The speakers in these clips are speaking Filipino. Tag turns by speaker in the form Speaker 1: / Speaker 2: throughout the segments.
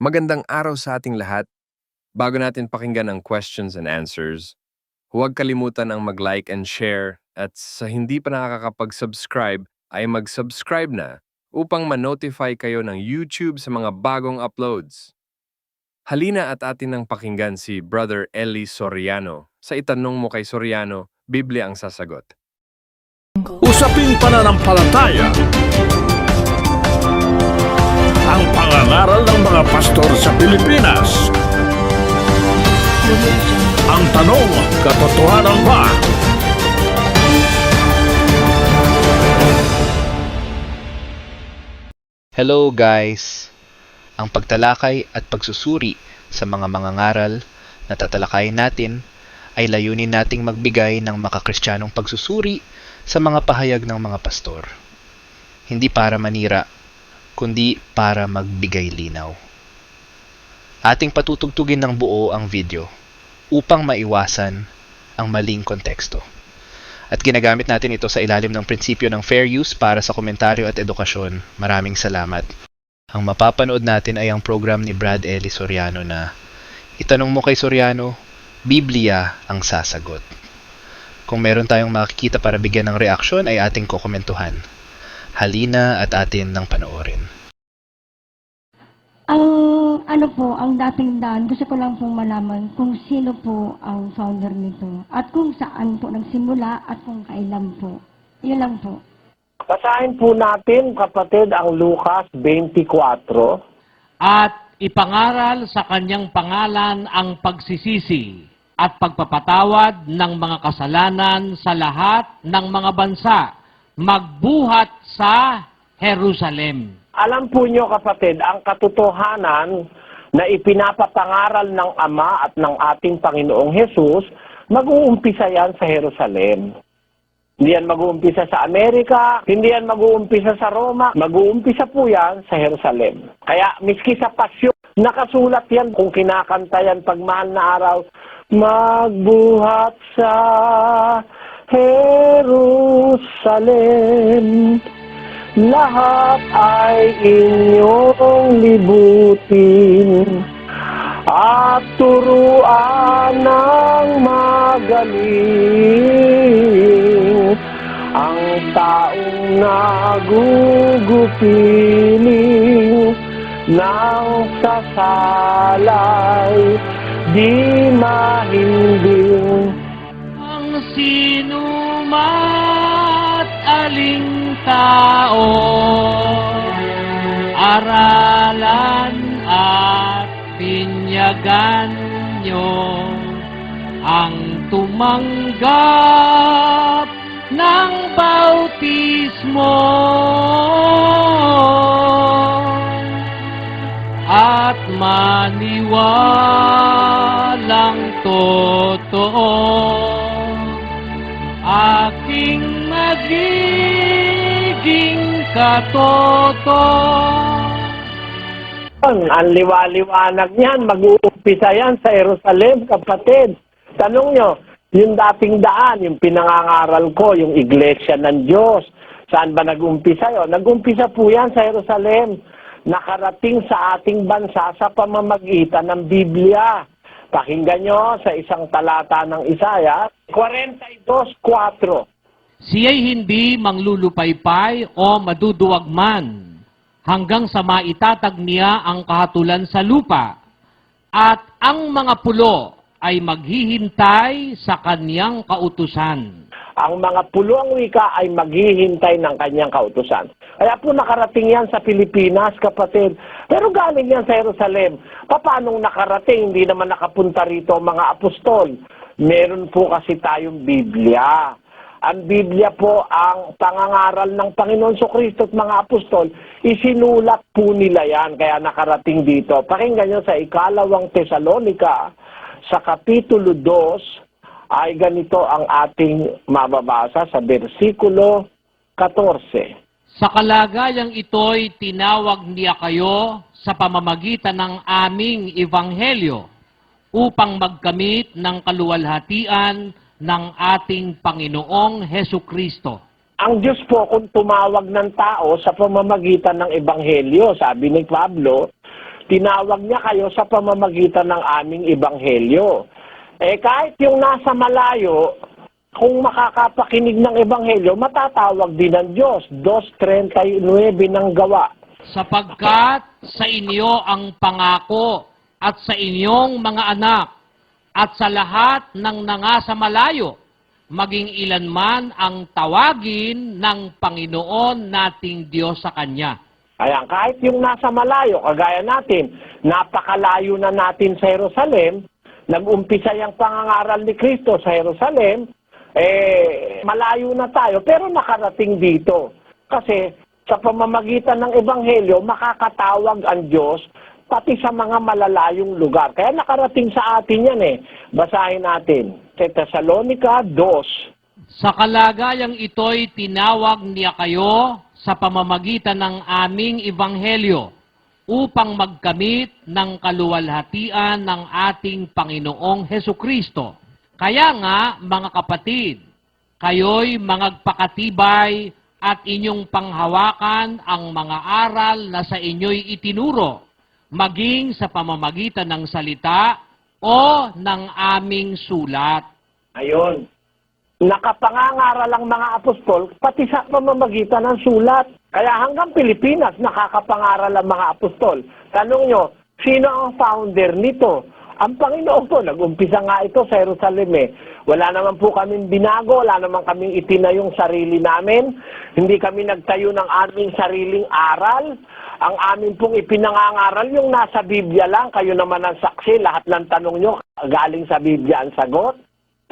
Speaker 1: Magandang araw sa ating lahat. Bago natin pakinggan ang questions and answers, huwag kalimutan ang mag-like and share at sa hindi pa nakakapag-subscribe ay mag-subscribe na upang ma-notify kayo ng YouTube sa mga bagong uploads. Halina at atin nang pakinggan si Brother Eli Soriano. Sa itanong mo kay Soriano, Biblia ang sasagot.
Speaker 2: Usaping pananampalataya. Ang pangangaral ng mga pastor sa Pilipinas. Ang tanong, katotohanan ba?
Speaker 3: Hello guys! Ang pagtalakay at pagsusuri sa mga mangangaral na tatalakayin natin ay layunin nating magbigay ng makakristyanong pagsusuri sa mga pahayag ng mga pastor. Hindi para manira, kundi para magbigay linaw. Ating patutugtugin ng buo ang video upang maiwasan ang maling konteksto. At ginagamit natin ito sa ilalim ng prinsipyo ng fair use para sa komentaryo at edukasyon. Maraming salamat. Ang mapapanood natin ay ang program ni Brad Eli Soriano na Itanong mo kay Soriano, Biblia ang sasagot. Kung meron tayong makikita para bigyan ng reaksyon ay ating kokomentuhan. Halina at atin nang panoorin.
Speaker 4: Ang dating daan, gusto ko lang pong malaman kung sino po ang founder nito at kung saan po nagsimula at kung kailan po. Yun lang po.
Speaker 5: Basahin po natin, kapatid, ang Lucas 24.
Speaker 6: At ipangaral sa kanyang pangalan ang pagsisisi at pagpapatawad ng mga kasalanan sa lahat ng mga bansa, magbuhat sa Jerusalem.
Speaker 5: Alam po nyo, kapatid, ang katotohanan na ipinapapangaral ng Ama at ng ating Panginoong Hesus, mag-uumpisa yan sa Jerusalem. Hindi yan mag-uumpisa sa Amerika, hindi yan mag-uumpisa sa Roma, mag-uumpisa po yan sa Jerusalem. Kaya miski sa Pasyon, nakasulat yan kung kinakanta yan pag mahal na araw, magbuhat sa Jerusalem, lahat ay inyong libutin at turuan ng magaling ang taong nagugupiling ng sasalay di mahimbing.
Speaker 6: Ang sinumat aling tao, aralan at binyagan nyo ang tumanggap ng bautismo at maniwalang totoo aking magiging katoto.
Speaker 5: Ang liwa-liwanag niyan, mag-uumpisa yan sa Jerusalem, kapatid. Tanong nyo, yung dating daan, yung pinangangaral ko, yung iglesia ng Diyos, saan ba nag-umpisa yun? Nag-umpisa po yan sa Jerusalem. Nakarating sa ating bansa sa pamamagitan ng Biblia. Pakinggan nyo sa isang talata ng Isaiah, 42:4.
Speaker 6: Siya'y hindi manglulupaypay o maduduwag man, hanggang sa maitatag niya ang kahatulan sa lupa, at ang mga pulo ay maghihintay sa kanyang kautusan.
Speaker 5: Ang mga pulong wika ay maghihintay ng kanyang kautusan. Kaya po nakarating yan sa Pilipinas, kapatid. Pero galing yan sa Jerusalem. Paano nakarating? Hindi naman nakapunta rito mga apostol. Meron po kasi tayong Biblia. Ang Biblia po ang pangangaral ng Panginoon Kristo at mga apostol. Isinulat po nila yan, kaya nakarating dito. Pakinggan nyo sa ikalawang Tesalonica, sa Kapitulo 2, ay ganito ang ating mababasa sa versikulo 14.
Speaker 6: Sa kalagayang ito'y tinawag niya kayo sa pamamagitan ng aming ebanghelyo upang magkamit ng kaluwalhatian ng ating Panginoong Hesukristo.
Speaker 5: Ang Diyos po kung tumawag ng tao sa pamamagitan ng ebanghelyo, sabi ni Pablo, tinawag niya kayo sa pamamagitan ng aming ebanghelyo. Kahit yung nasa malayo, kung makakapakinig ng ebanghelyo, matatawag din ng Diyos. 2:39 ng Gawa.
Speaker 6: Sapagkat sa inyo ang pangako at sa inyong mga anak at sa lahat ng nangasa malayo, maging ilan man ang tawagin ng Panginoon nating Diyos sa Kanya.
Speaker 5: Ayan, kahit yung nasa malayo, kagaya natin, napakalayo na natin sa Jerusalem, nag-umpisa yung pangangaral ni Kristo sa Jerusalem, malayo na tayo, pero nakarating dito. Kasi sa pamamagitan ng Ebanghelyo, makakatawag ang Diyos pati sa mga malalayong lugar. Kaya nakarating sa atin yan Basahin natin. Sa Thessalonica 2.
Speaker 6: Sa kalagayang ito'y tinawag niya kayo sa pamamagitan ng aming ebanghelyo upang magkamit ng kaluwalhatian ng ating Panginoong Hesukristo. Kaya nga, mga kapatid, kayo'y magpakatibay at inyong panghawakan ang mga aral na sa inyo'y itinuro, maging sa pamamagitan ng salita o ng aming sulat.
Speaker 5: Ayun. Nakapangangaral ang mga apostol, pati sa pamamagitan ng sulat. Kaya hanggang Pilipinas, nakakapangaral ang mga apostol. Tanong nyo, sino ang founder nito? Ang Panginoon po, nag-umpisa nga ito sa Jerusalem Wala naman po kaming binago, wala naman kaming itinayong sarili namin. Hindi kami nagtayo ng aming sariling aral. Ang amin pong ipinangangaral yung nasa Biblia lang. Kayo naman ang saksi, lahat ng tanong nyo galing sa Biblia ang sagot.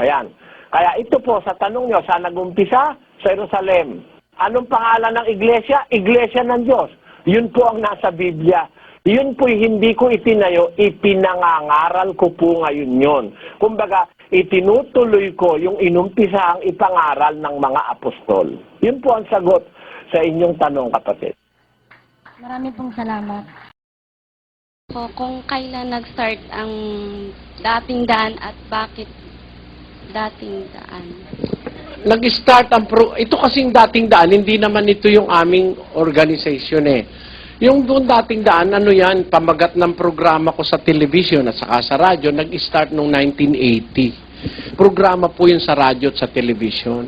Speaker 5: Ayan. Kaya ito po sa tanong nyo, saan nag-umpisa? Sa Jerusalem. Anong pangalan ng iglesia? Iglesia ng Diyos. Yun po ang nasa Biblia. Yun po'y hindi ko itinayo, ipinangangaral ko po ngayon yun. Kumbaga, itinutuloy ko yung inumpisa ang ipangaral ng mga apostol. Yun po ang sagot sa inyong tanong, kapatid.
Speaker 4: Marami pong salamat.
Speaker 7: Po, kung kailan nag-start ang dating daan at bakit dating daan?
Speaker 8: Nag-start ito kasing dating daan, hindi naman ito yung aming organization Yung doon dating daan, yan, pamagat ng programa ko sa television at saka sa radyo, nag-start noong 1980. Programa po yun sa radyo at sa television.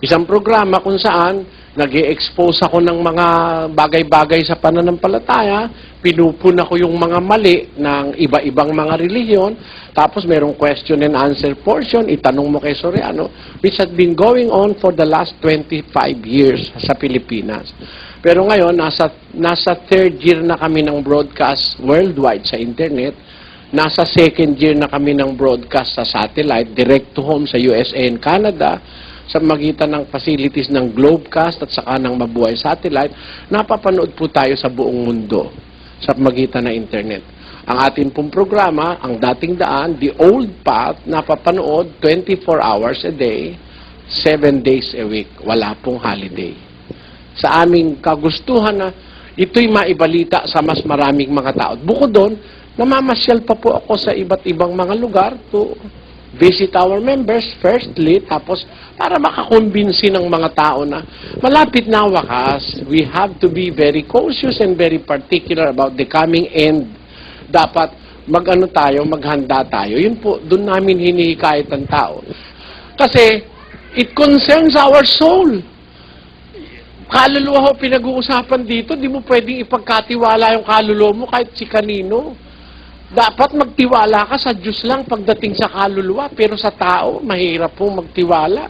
Speaker 8: Isang programa kung saan nag-i-expose ako ng mga bagay-bagay sa pananampalataya, pinupuna ko yung mga mali ng iba-ibang mga relihiyon, tapos merong question and answer portion, itanong mo kay Soriano, which has been going on for the last 25 years sa Pilipinas. Pero ngayon, nasa third year na kami ng broadcast worldwide sa internet, nasa second year na kami ng broadcast sa satellite, direct to home sa USA and Canada, sa magitan ng facilities ng Globecast at saka ng Mabuhay Satellite, napapanood po tayo sa buong mundo sa magitan ng internet. Ang ating pong programa, ang dating daan, The Old Path, napapanood 24 hours a day, 7 days a week. Wala pong holiday. Sa aming kagustuhan na ito'y maibalita sa mas maraming mga tao. Bukod doon, namamasyal pa po ako sa iba't ibang mga lugar to visit our members firstly, tapos para makakumbinsi ng mga tao na malapit na wakas, we have to be very cautious and very particular about the coming end. Dapat maghanda tayo. Yun po, doon namin hinihikayat ang tao. Kasi it concerns our soul. Kaluluwa ho pinag-uusapan dito, di mo pwedeng ipagkatiwala yung kaluluwa mo kahit si kanino. Dapat magtiwala ka sa Diyos lang pagdating sa kaluluwa, pero sa tao, mahirap pong magtiwala.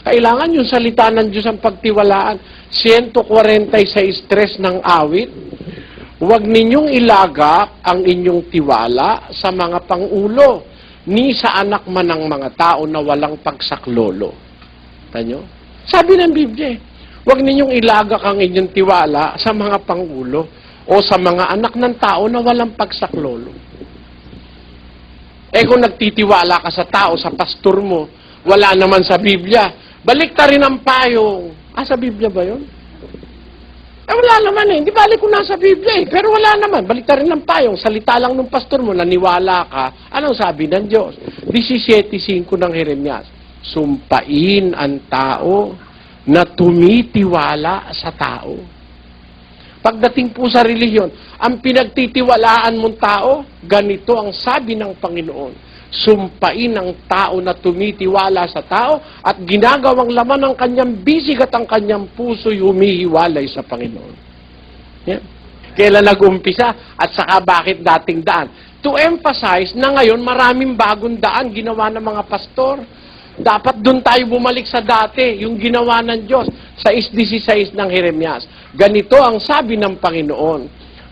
Speaker 8: Kailangan yung salita ng Diyos ang pagtiwalaan. 146 stress ng awit. Huwag ninyong ilagak ang inyong tiwala sa mga pangulo, ni sa anak man ng mga tao na walang pagsaklolo. Tanyo? Sabi ng Biblia, huwag ninyong ilagak ang inyong tiwala sa mga pangulo o sa mga anak ng tao na walang pagsaklolo. Kung nagtitiwala ka sa tao, sa pastor mo, wala naman sa Biblia, balik ta rin ang payong. Sa Biblia ba yun? Wala naman Hindi balik kung nasa Biblia Pero wala naman. Balik ta rin ang payong. Salita lang ng pastor mo, naniwala ka. Anong sabi ng Diyos? 17:5 ng Jeremias. Sumpain ang tao na tumitiwala sa tao. pagdating po sa relihiyon, ang pinagtitiwalaan mong tao, ganito ang sabi ng Panginoon. Sumpain ang tao na tumitiwala sa tao at ginagawang laman ng kanyang bisig at ang kanyang puso'y humihiwalay sa Panginoon. Yan. Kailan nag-umpisa at saka bakit dating daan? To emphasize na ngayon maraming bagong daan ginawa ng mga pastor. Dapat doon tayo bumalik sa dati, yung ginawa ng Diyos sa 6:16 ng Jeremias. Ganito ang sabi ng Panginoon,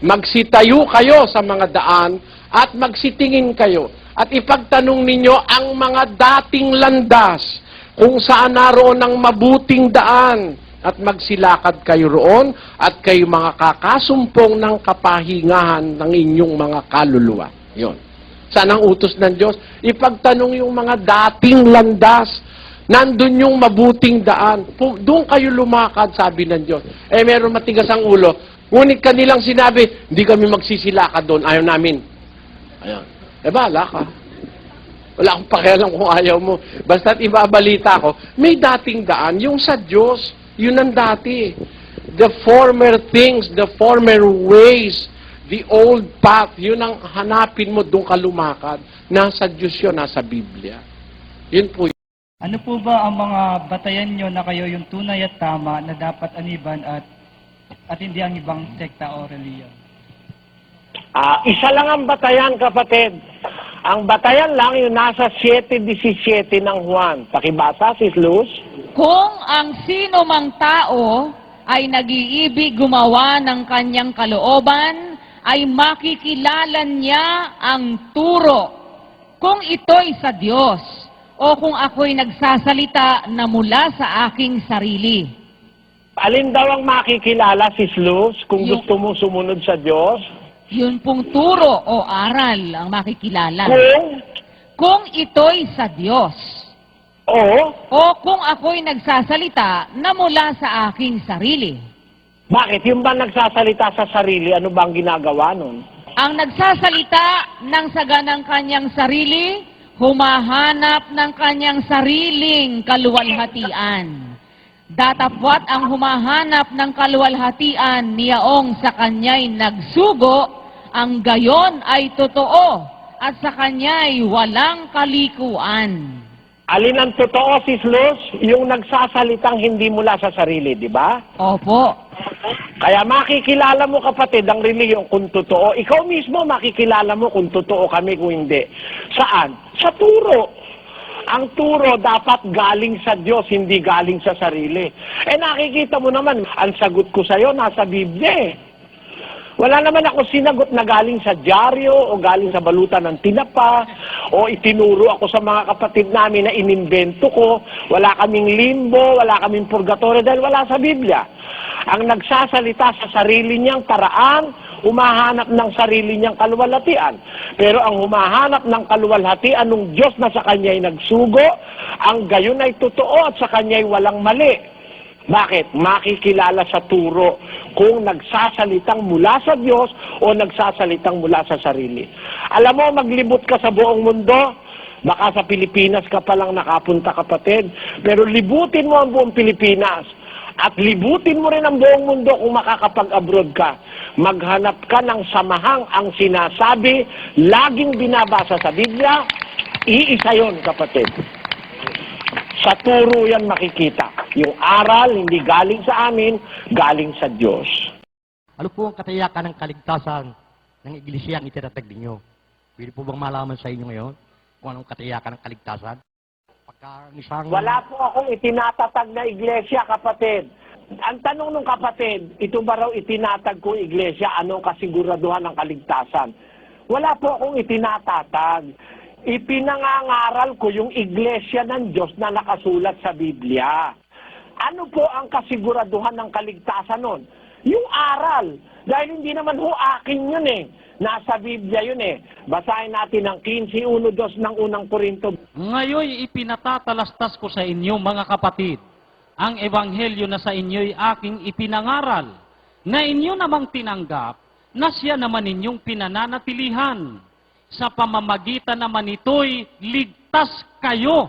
Speaker 8: magsitayo kayo sa mga daan at magsitingin kayo at ipagtanong ninyo ang mga dating landas kung saan naroon ang mabuting daan at magsilakad kayo roon at kayo mga kakasumpong ng kapahingahan ng inyong mga kaluluwa. Yun. Saan ang utos ng Diyos? Ipagtanong yung mga dating landas. Nandun yung mabuting daan. Doon kayo lumakad, sabi ng Diyos. Meron matigas ang ulo. Ngunit kanilang sinabi, hindi kami magsisilakad doon. Ayaw namin. Ayan. Bahala ka. Wala akong pakialam kung ayaw mo. Basta't ibabalita ko, may dating daan. Yung sa Diyos, yun ang dati. The former things, the former ways, the old path, yun ang hanapin mo, doon ka lumakad. Nasa Diyos yun, nasa Biblia. Yun po.
Speaker 9: Ano po ba ang mga batayan nyo na kayo yung tunay at tama na dapat aniban at hindi ang ibang sekta o reliyon?
Speaker 5: Isa lang ang batayan, kapatid. Ang batayan lang yung nasa 7:17 ng Juan. Pakibasa, Sis Luz.
Speaker 10: Kung ang sino mang tao ay nag-iibig gumawa ng kanyang kalooban, ay makikilala niya ang turo. Kung ito'y sa Diyos, o kung ako'y nagsasalita na mula sa aking sarili.
Speaker 5: Alin daw ang makikilala, Sis Luz, kung gusto mo sumunod sa Diyos?
Speaker 10: Yun pong turo o aral ang makikilala.
Speaker 5: Kung
Speaker 10: ito'y sa Diyos, o kung ako'y nagsasalita na mula sa aking sarili.
Speaker 5: Bakit? Yung ba nagsasalita sa sarili, ano ba ang ginagawa nun?
Speaker 10: Ang nagsasalita ng saga ng kanyang sarili, humahanap ng kanyang sariling kaluwalhatian. Datapwat ang humahanap ng kaluwalhatian niyaong sa kanya'y nagsugo, ang gayon ay totoo at sa kanya'y walang kalikuan.
Speaker 5: Alin ang totoo, Sis Luz? Yung nagsasalitang hindi mula sa sarili, di ba?
Speaker 10: Opo.
Speaker 5: Kaya makikilala mo, kapatid, ang relihiyon kung totoo. Ikaw mismo makikilala mo kung totoo kami, kung hindi. Saan? Sa turo. Ang turo dapat galing sa Diyos, hindi galing sa sarili. Nakikita mo naman, ang sagot ko sa'yo nasa Biblia. Wala naman ako sinagot na galing sa dyaryo o galing sa balutan ng tinapa o itinuro ako sa mga kapatid namin na inimbento ko. Wala kaming limbo, wala kaming purgatorio dahil wala sa Biblia. Ang nagsasalita sa sarili niyang paraan, humahanap ng sarili niyang kaluwalhatian. Pero ang humahanap ng kaluwalhatian ng Diyos na sa kanya'y nagsugo, ang gayon ay totoo at sa kanya'y walang mali. Bakit? Makikilala sa turo kung nagsasalitang mula sa Diyos o nagsasalitang mula sa sarili. Alam mo, maglibot ka sa buong mundo, baka sa Pilipinas ka palang nakapunta, kapatid, pero libutin mo ang buong Pilipinas at libutin mo rin ang buong mundo kung makakapag-abroad ka. Maghanap ka ng samahang ang sinasabi, laging binabasa sa Biblia, iisa yon, kapatid. Sa turo yan makikita. Yung aral, hindi galing sa amin, galing sa Diyos.
Speaker 11: Ano po ang katiyakan ng kaligtasan ng iglesia ang itinatag ninyo? Pwede po bang malaman sa inyo ngayon kung anong katiyakan ng kaligtasan?
Speaker 5: Wala po akong itinatatag na iglesia, kapatid. Ang tanong ng kapatid, ito ba raw itinatag ko iglesia, anong kasiguraduhan ng kaligtasan? Wala po akong itinatatag. Ipinangangaral ko yung iglesia ng Diyos na nakasulat sa Biblia. Ano po ang kasiguraduhan ng kaligtasan nun? Yung aral. Dahil hindi naman ho akin yun eh. Nasa Biblia yun eh. Basahin natin ang 15:1-2 ng unang Korinto.
Speaker 6: Ngayon ipinatatalastas ko sa inyo, mga kapatid, ang ebanghelyo na sa inyo'y aking ipinangaral, na inyo namang tinanggap, na siya naman inyong pinananatilihan. Sa pamamagitan naman ito'y ligtas kayo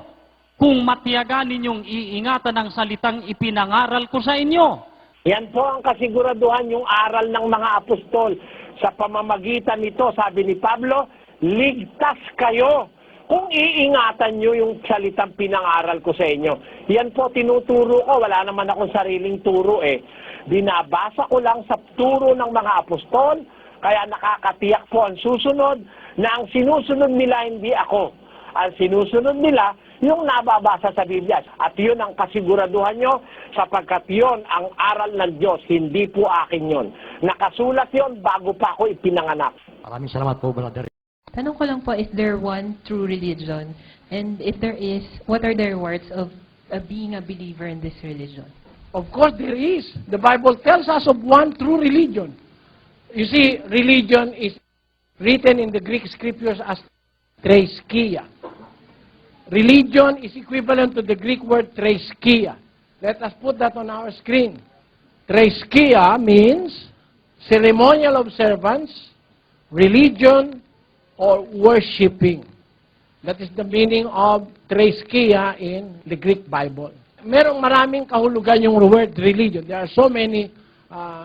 Speaker 6: kung matiyagan ninyong iingatan ang salitang ipinangaral ko sa inyo.
Speaker 5: Yan po ang kasiguraduhan yung aral ng mga apostol. Sa pamamagitan nito, sabi ni Pablo, ligtas kayo kung iingatan nyo yung salitang pinangaral ko sa inyo. Yan po tinuturo ko. Wala naman akong sariling turo eh. Binabasa ko lang sa turo ng mga apostol, kaya nakakatiyak po ang susunod na ang sinusunod nila hindi ako. Ang sinusunod nila yung nababasa sa Biblia. At yun ang kasiguraduhan nyo sapagkat yun ang aral ng Diyos. Hindi po akin yun. Nakasulat yun bago pa ako ipinanganak.
Speaker 11: Maraming salamat po, brother.
Speaker 12: Tanong ko lang po, is there one true religion? And if there is, what are the rewards of being a believer in this religion?
Speaker 8: Of course, there is. The Bible tells us of one true religion. You see, religion is written in the Greek scriptures as threskia. Religion is equivalent to the Greek word threskia. Let us put that on our screen. Threskia means ceremonial observance, religion, or worshiping. That is the meaning of threskia in the Greek Bible. Merong maraming kahulugan yung word religion. There are so many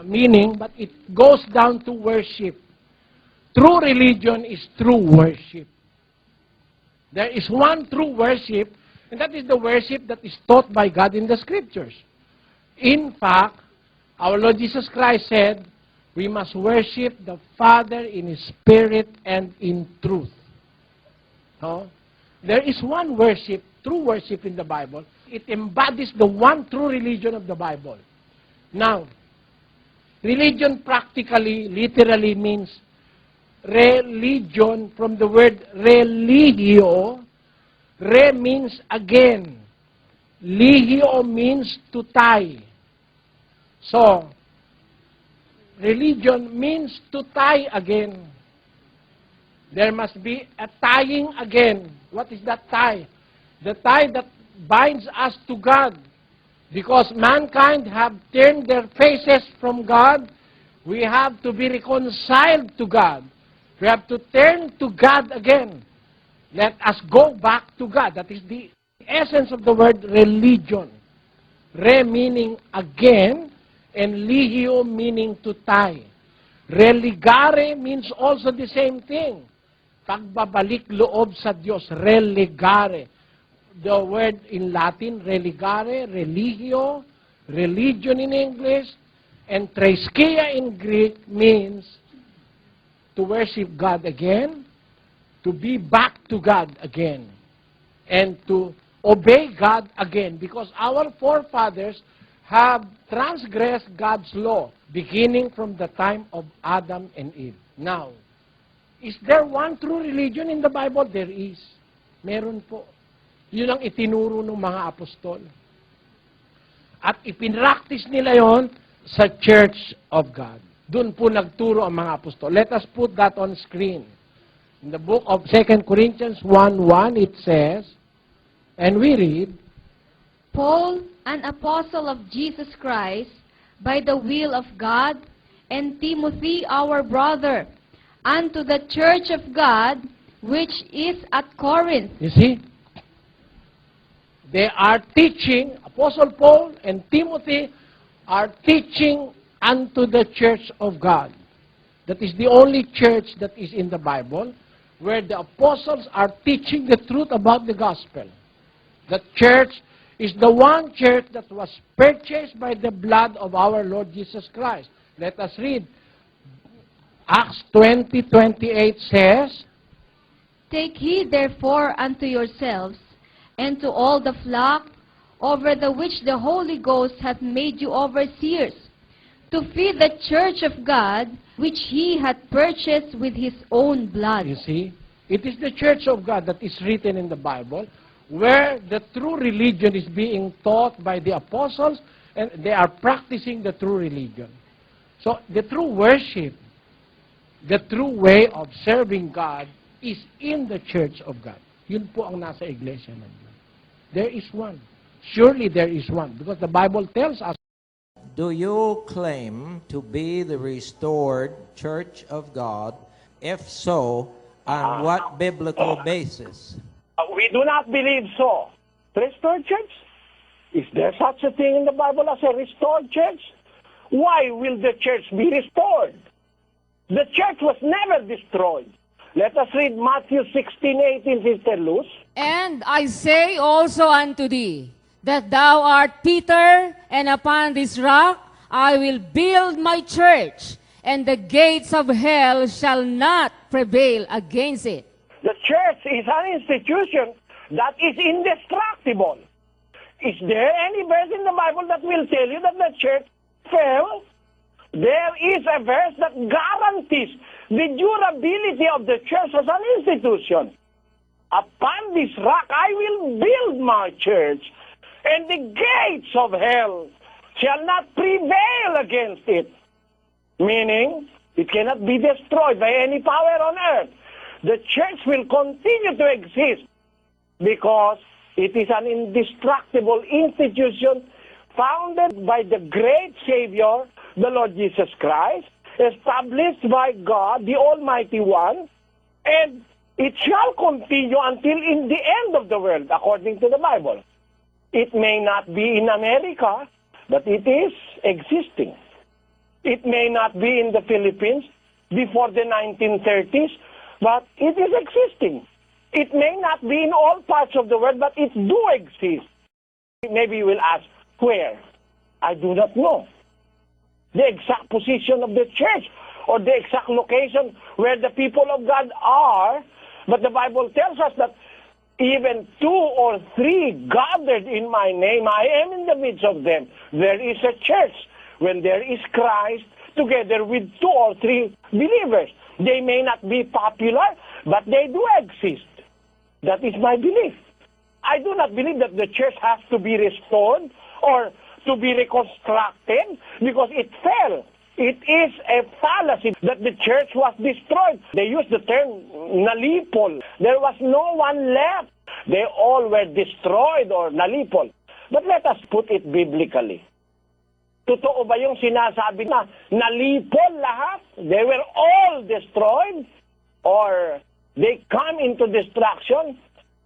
Speaker 8: meaning, but it goes down to worship. True religion is true worship. There is one true worship, and that is the worship that is taught by God in the Scriptures. In fact, our Lord Jesus Christ said, we must worship the Father in His Spirit and in truth. No? There is one worship, true worship in the Bible. It embodies the one true religion of the Bible. Now, religion practically, literally means religion from the word religio. Re means again. Ligio means to tie. So, religion means to tie again. There must be a tying again. What is that tie? The tie that binds us to God. Because mankind have turned their faces from God, we have to be reconciled to God. We have to turn to God again. Let us go back to God. That is the essence of the word religion. Re meaning again, and ligio meaning to tie. Religare means also the same thing. Pagbabalik loob sa Diyos, religare. The word in Latin, religare, religio, religion in English, and threskia in Greek means to worship God again, to be back to God again, and to obey God again, because our forefathers have transgressed God's law, beginning from the time of Adam and Eve. Now, is there one true religion in the Bible? There is. Meron po. Yun ang itinuro ng mga apostol. At ipinractice nila yon sa Church of God. Doon po nagturo ang mga apostol. Let us put that on screen. In the book of 2 Corinthians 1:1, it says, and we read,
Speaker 13: Paul, an apostle of Jesus Christ, by the will of God, and Timothy, our brother, unto the church of God, which is at Corinth.
Speaker 8: You see? They are teaching, Apostle Paul and Timothy are teaching unto the church of God. That is the only church that is in the Bible where the apostles are teaching the truth about the gospel. The church is the one church that was purchased by the blood of our Lord Jesus Christ. Let us read. Acts 20:28 says,
Speaker 13: Take heed therefore unto yourselves, and to all the flock, over the which the Holy Ghost hath made you overseers, to feed the church of God, which He hath purchased with His own blood.
Speaker 8: You see, it is the church of God that is written in the Bible, where the true religion is being taught by the apostles, and they are practicing the true religion. So, the true worship, the true way of serving God is in the church of God. Yun po ang nasa iglesia ng Diyos. There is one. Surely there is one. Because the Bible tells us.
Speaker 14: Do you claim to be the restored church of God? If so, on what biblical basis?
Speaker 5: We do not believe so. Restored church? Is there such a thing in the Bible as a restored church? why will the church be restored? The church was never destroyed. Let us read Matthew 16:18, Sister Luz.
Speaker 10: And I say also unto thee, that thou art Peter, and upon this rock I will build my church, and the gates of hell shall not prevail against it.
Speaker 5: The church is an institution that is indestructible. Is there any verse in the Bible that will tell you that the church fell? There is a verse that guarantees the durability of the church as an institution. Upon this rock I will build my church, and the gates of hell shall not prevail against it. Meaning, it cannot be destroyed by any power on earth. The church will continue to exist because it is an indestructible institution founded by the great Savior, the Lord Jesus Christ, established by God, the Almighty One, and it shall continue until in the end of the world, according to the Bible. It may not be in America, but it is existing. It may not be in the Philippines before the 1930s, but it is existing. It may not be in all parts of the world, but it do exist. Maybe you will ask, where? I do not know the exact position of the church or the exact location where the people of God are, but the Bible tells us that even 2 or 3 gathered in my name, I am in the midst of them. There is a church when there is Christ together with 2 or 3 believers. They may not be popular, but they do exist. That is my belief. I do not believe that the church has to be restored or to be reconstructed because it fell. It is a fallacy that the church was destroyed. They use the term nalipol. There was no one left. They all were destroyed or nalipol. But let us put it biblically. Totoo ba yung sinasabi na nalipol lahat? They were all destroyed? Or they come into destruction?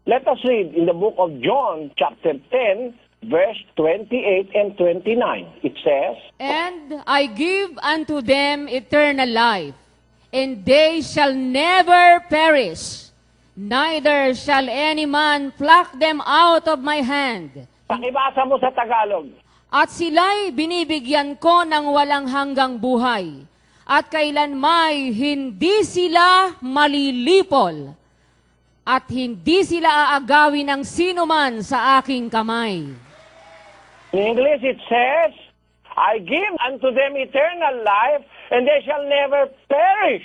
Speaker 5: Let us read in the book of John, chapter 10, verse 28 and 29. It says,
Speaker 10: And I give unto them eternal life, and they shall never perish, neither shall any man pluck them out of my hand.
Speaker 5: Pakibasa mo sa Tagalog.
Speaker 10: At sila'y binibigyan ko ng walang hanggang buhay, at kailanmay hindi sila malilipol, at hindi sila aagawin ng sinuman sa aking kamay.
Speaker 5: In English it says, I give unto them eternal life, and they shall never perish.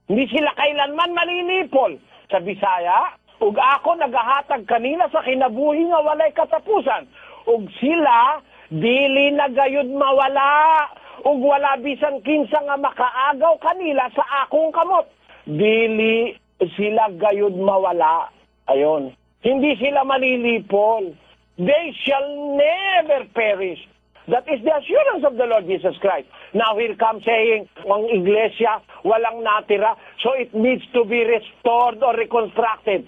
Speaker 5: Hindi sila kailanman malilipol. Sa Bisaya, ug ako nagahatag kanila sa kinabuhi nga walay katapusan. Ug sila, dili na gayud mawala. Ug wala bisan kinsa nga makaagaw kanila sa akong kamot. Dili sila gayud mawala. Ayon. Hindi sila malilipol. They shall never perish. That is the assurance of the Lord Jesus Christ. Now here comes saying, ang iglesia, walang natira, so it needs to be restored or reconstructed.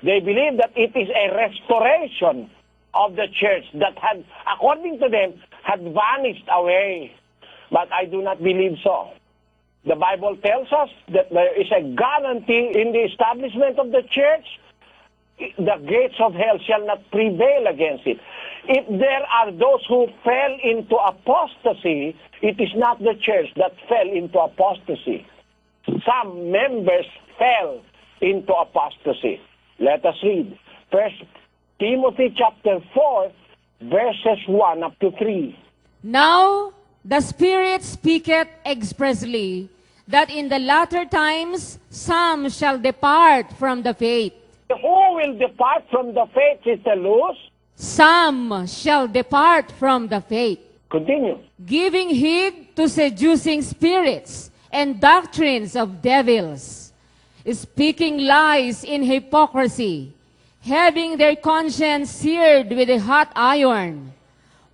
Speaker 5: They believe that it is a restoration of the church that had, according to them, had vanished away. But I do not believe so. The Bible tells us that there is a guarantee in the establishment of the church. The gates of hell shall not prevail against it. If there are those who fell into apostasy, it is not the church that fell into apostasy. Some members fell into apostasy. Let us read 1 Timothy chapter 4, verses 1 up to 3.
Speaker 10: Now the Spirit speaketh expressly, that in the latter times some shall depart from the faith.
Speaker 5: Who will depart from the faith, Sister Luz?
Speaker 10: Some shall depart from the faith.
Speaker 5: Continue.
Speaker 10: Giving heed to seducing spirits and doctrines of devils, speaking lies in hypocrisy, having their conscience seared with a hot iron,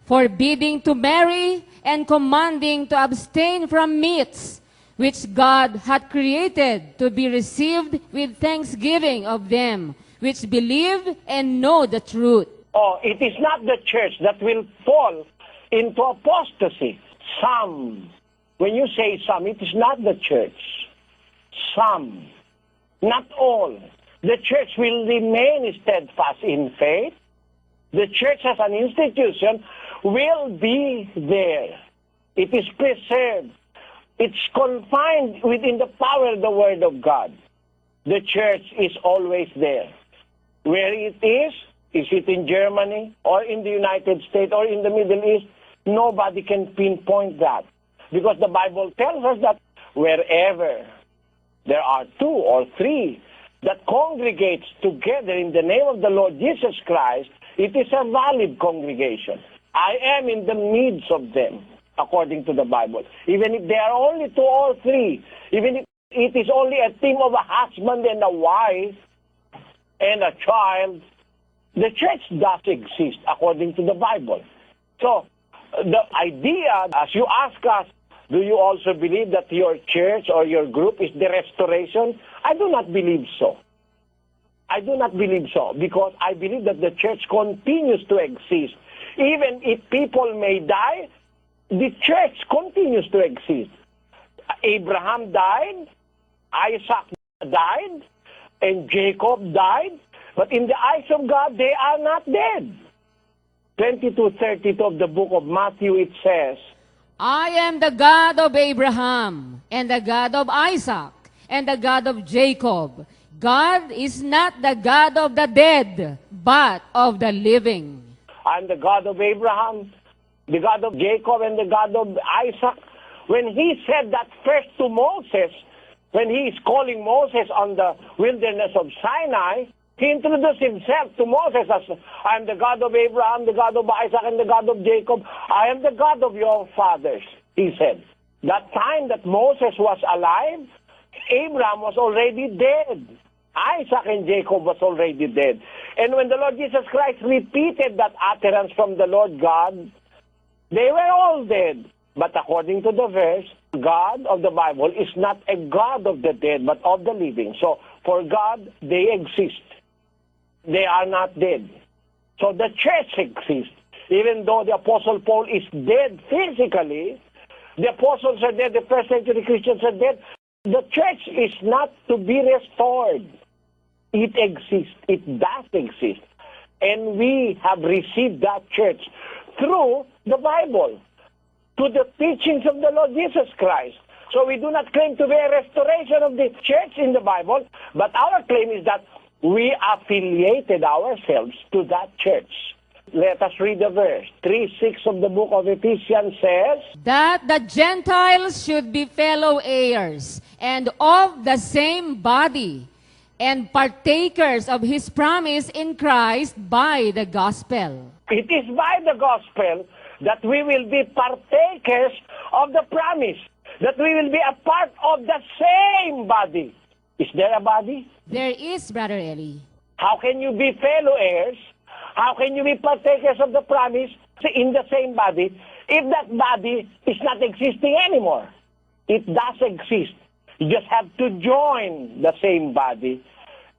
Speaker 10: forbidding to marry and commanding to abstain from meats which God had created to be received with thanksgiving of them which believe and know the truth.
Speaker 5: Oh, it is not the church that will fall into apostasy. some. When you say some, it is not the church. Some. Not all. The church will remain steadfast in faith. The church as an institution will be there. It is preserved. It's confined within the power of the Word of God. The church is always there. Where it is it in Germany or in the United States or in the Middle East? Nobody can pinpoint that. Because the Bible tells us that wherever there are 2 or 3 that congregates together in the name of the Lord Jesus Christ, it is a valid congregation. I am in the midst of them, according to the Bible. Even if there are only 2 or 3, even if it is only a team of a husband and a wife and a child, the church does exist, according to the Bible. So, the idea, as you ask us, do you also believe that your church or your group is the restoration? I do not believe so. I do not believe so, because I believe that the church continues to exist. Even if people may die, the church continues to exist. Abraham died, Isaac died, and Jacob died, but in the eyes of God, they are not dead. 22:32 of the book of Matthew, it says,
Speaker 10: I am the God of Abraham, and the God of Isaac, and the God of Jacob. God is not the God of the dead, but of the living.
Speaker 5: I'm the God of Abraham, the God of Jacob, and the God of Isaac. When he said that first to Moses, when he is calling Moses on the wilderness of Sinai, he introduced himself to Moses as, I am the God of Abraham, the God of Isaac, and the God of Jacob. I am the God of your fathers, he said. That time that Moses was alive, Abraham was already dead. Isaac and Jacob was already dead. And when the Lord Jesus Christ repeated that utterance from the Lord God, they were all dead. But according to the verse, God of the Bible is not a God of the dead, but of the living. So for God, they exist. They are not dead. So the church exists. Even though the Apostle Paul is dead physically, the apostles are dead, the first century Christians are dead, the church is not to be restored. It exists. It does exist. And we have received that church through the Bible, to the teachings of the Lord Jesus Christ. So we do not claim to be a restoration of the church in the Bible, but our claim is that we affiliated ourselves to that church. Let us read the verse. 3:6 of the book of Ephesians says,
Speaker 10: That the Gentiles should be fellow heirs, and of the same body, and partakers of his promise in Christ by the gospel.
Speaker 5: It is by the gospel that we will be partakers of the promise, that we will be a part of the same body. Is there a body?
Speaker 10: There is, Brother Eli.
Speaker 5: How can you be fellow heirs? How can you be partakers of the promise in the same body if that body is not existing anymore? It does exist. You just have to join the same body,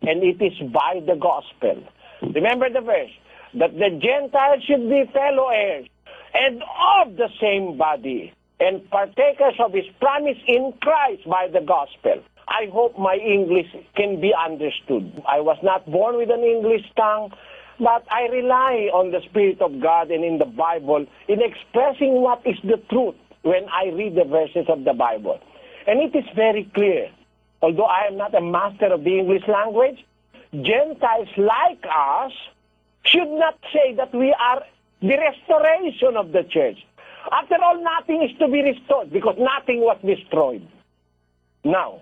Speaker 5: and it is by the gospel. Remember the verse, that the Gentiles should be fellow heirs and of the same body, and partakers of his promise in Christ by the gospel. I hope my English can be understood. I was not born with an English tongue, but I rely on the Spirit of God and in the Bible in expressing what is the truth when I read the verses of the Bible. And it is very clear. Although I am not a master of the English language, Gentiles like us should not say that we are the restoration of the church. After all, nothing is to be restored because nothing was destroyed. Now,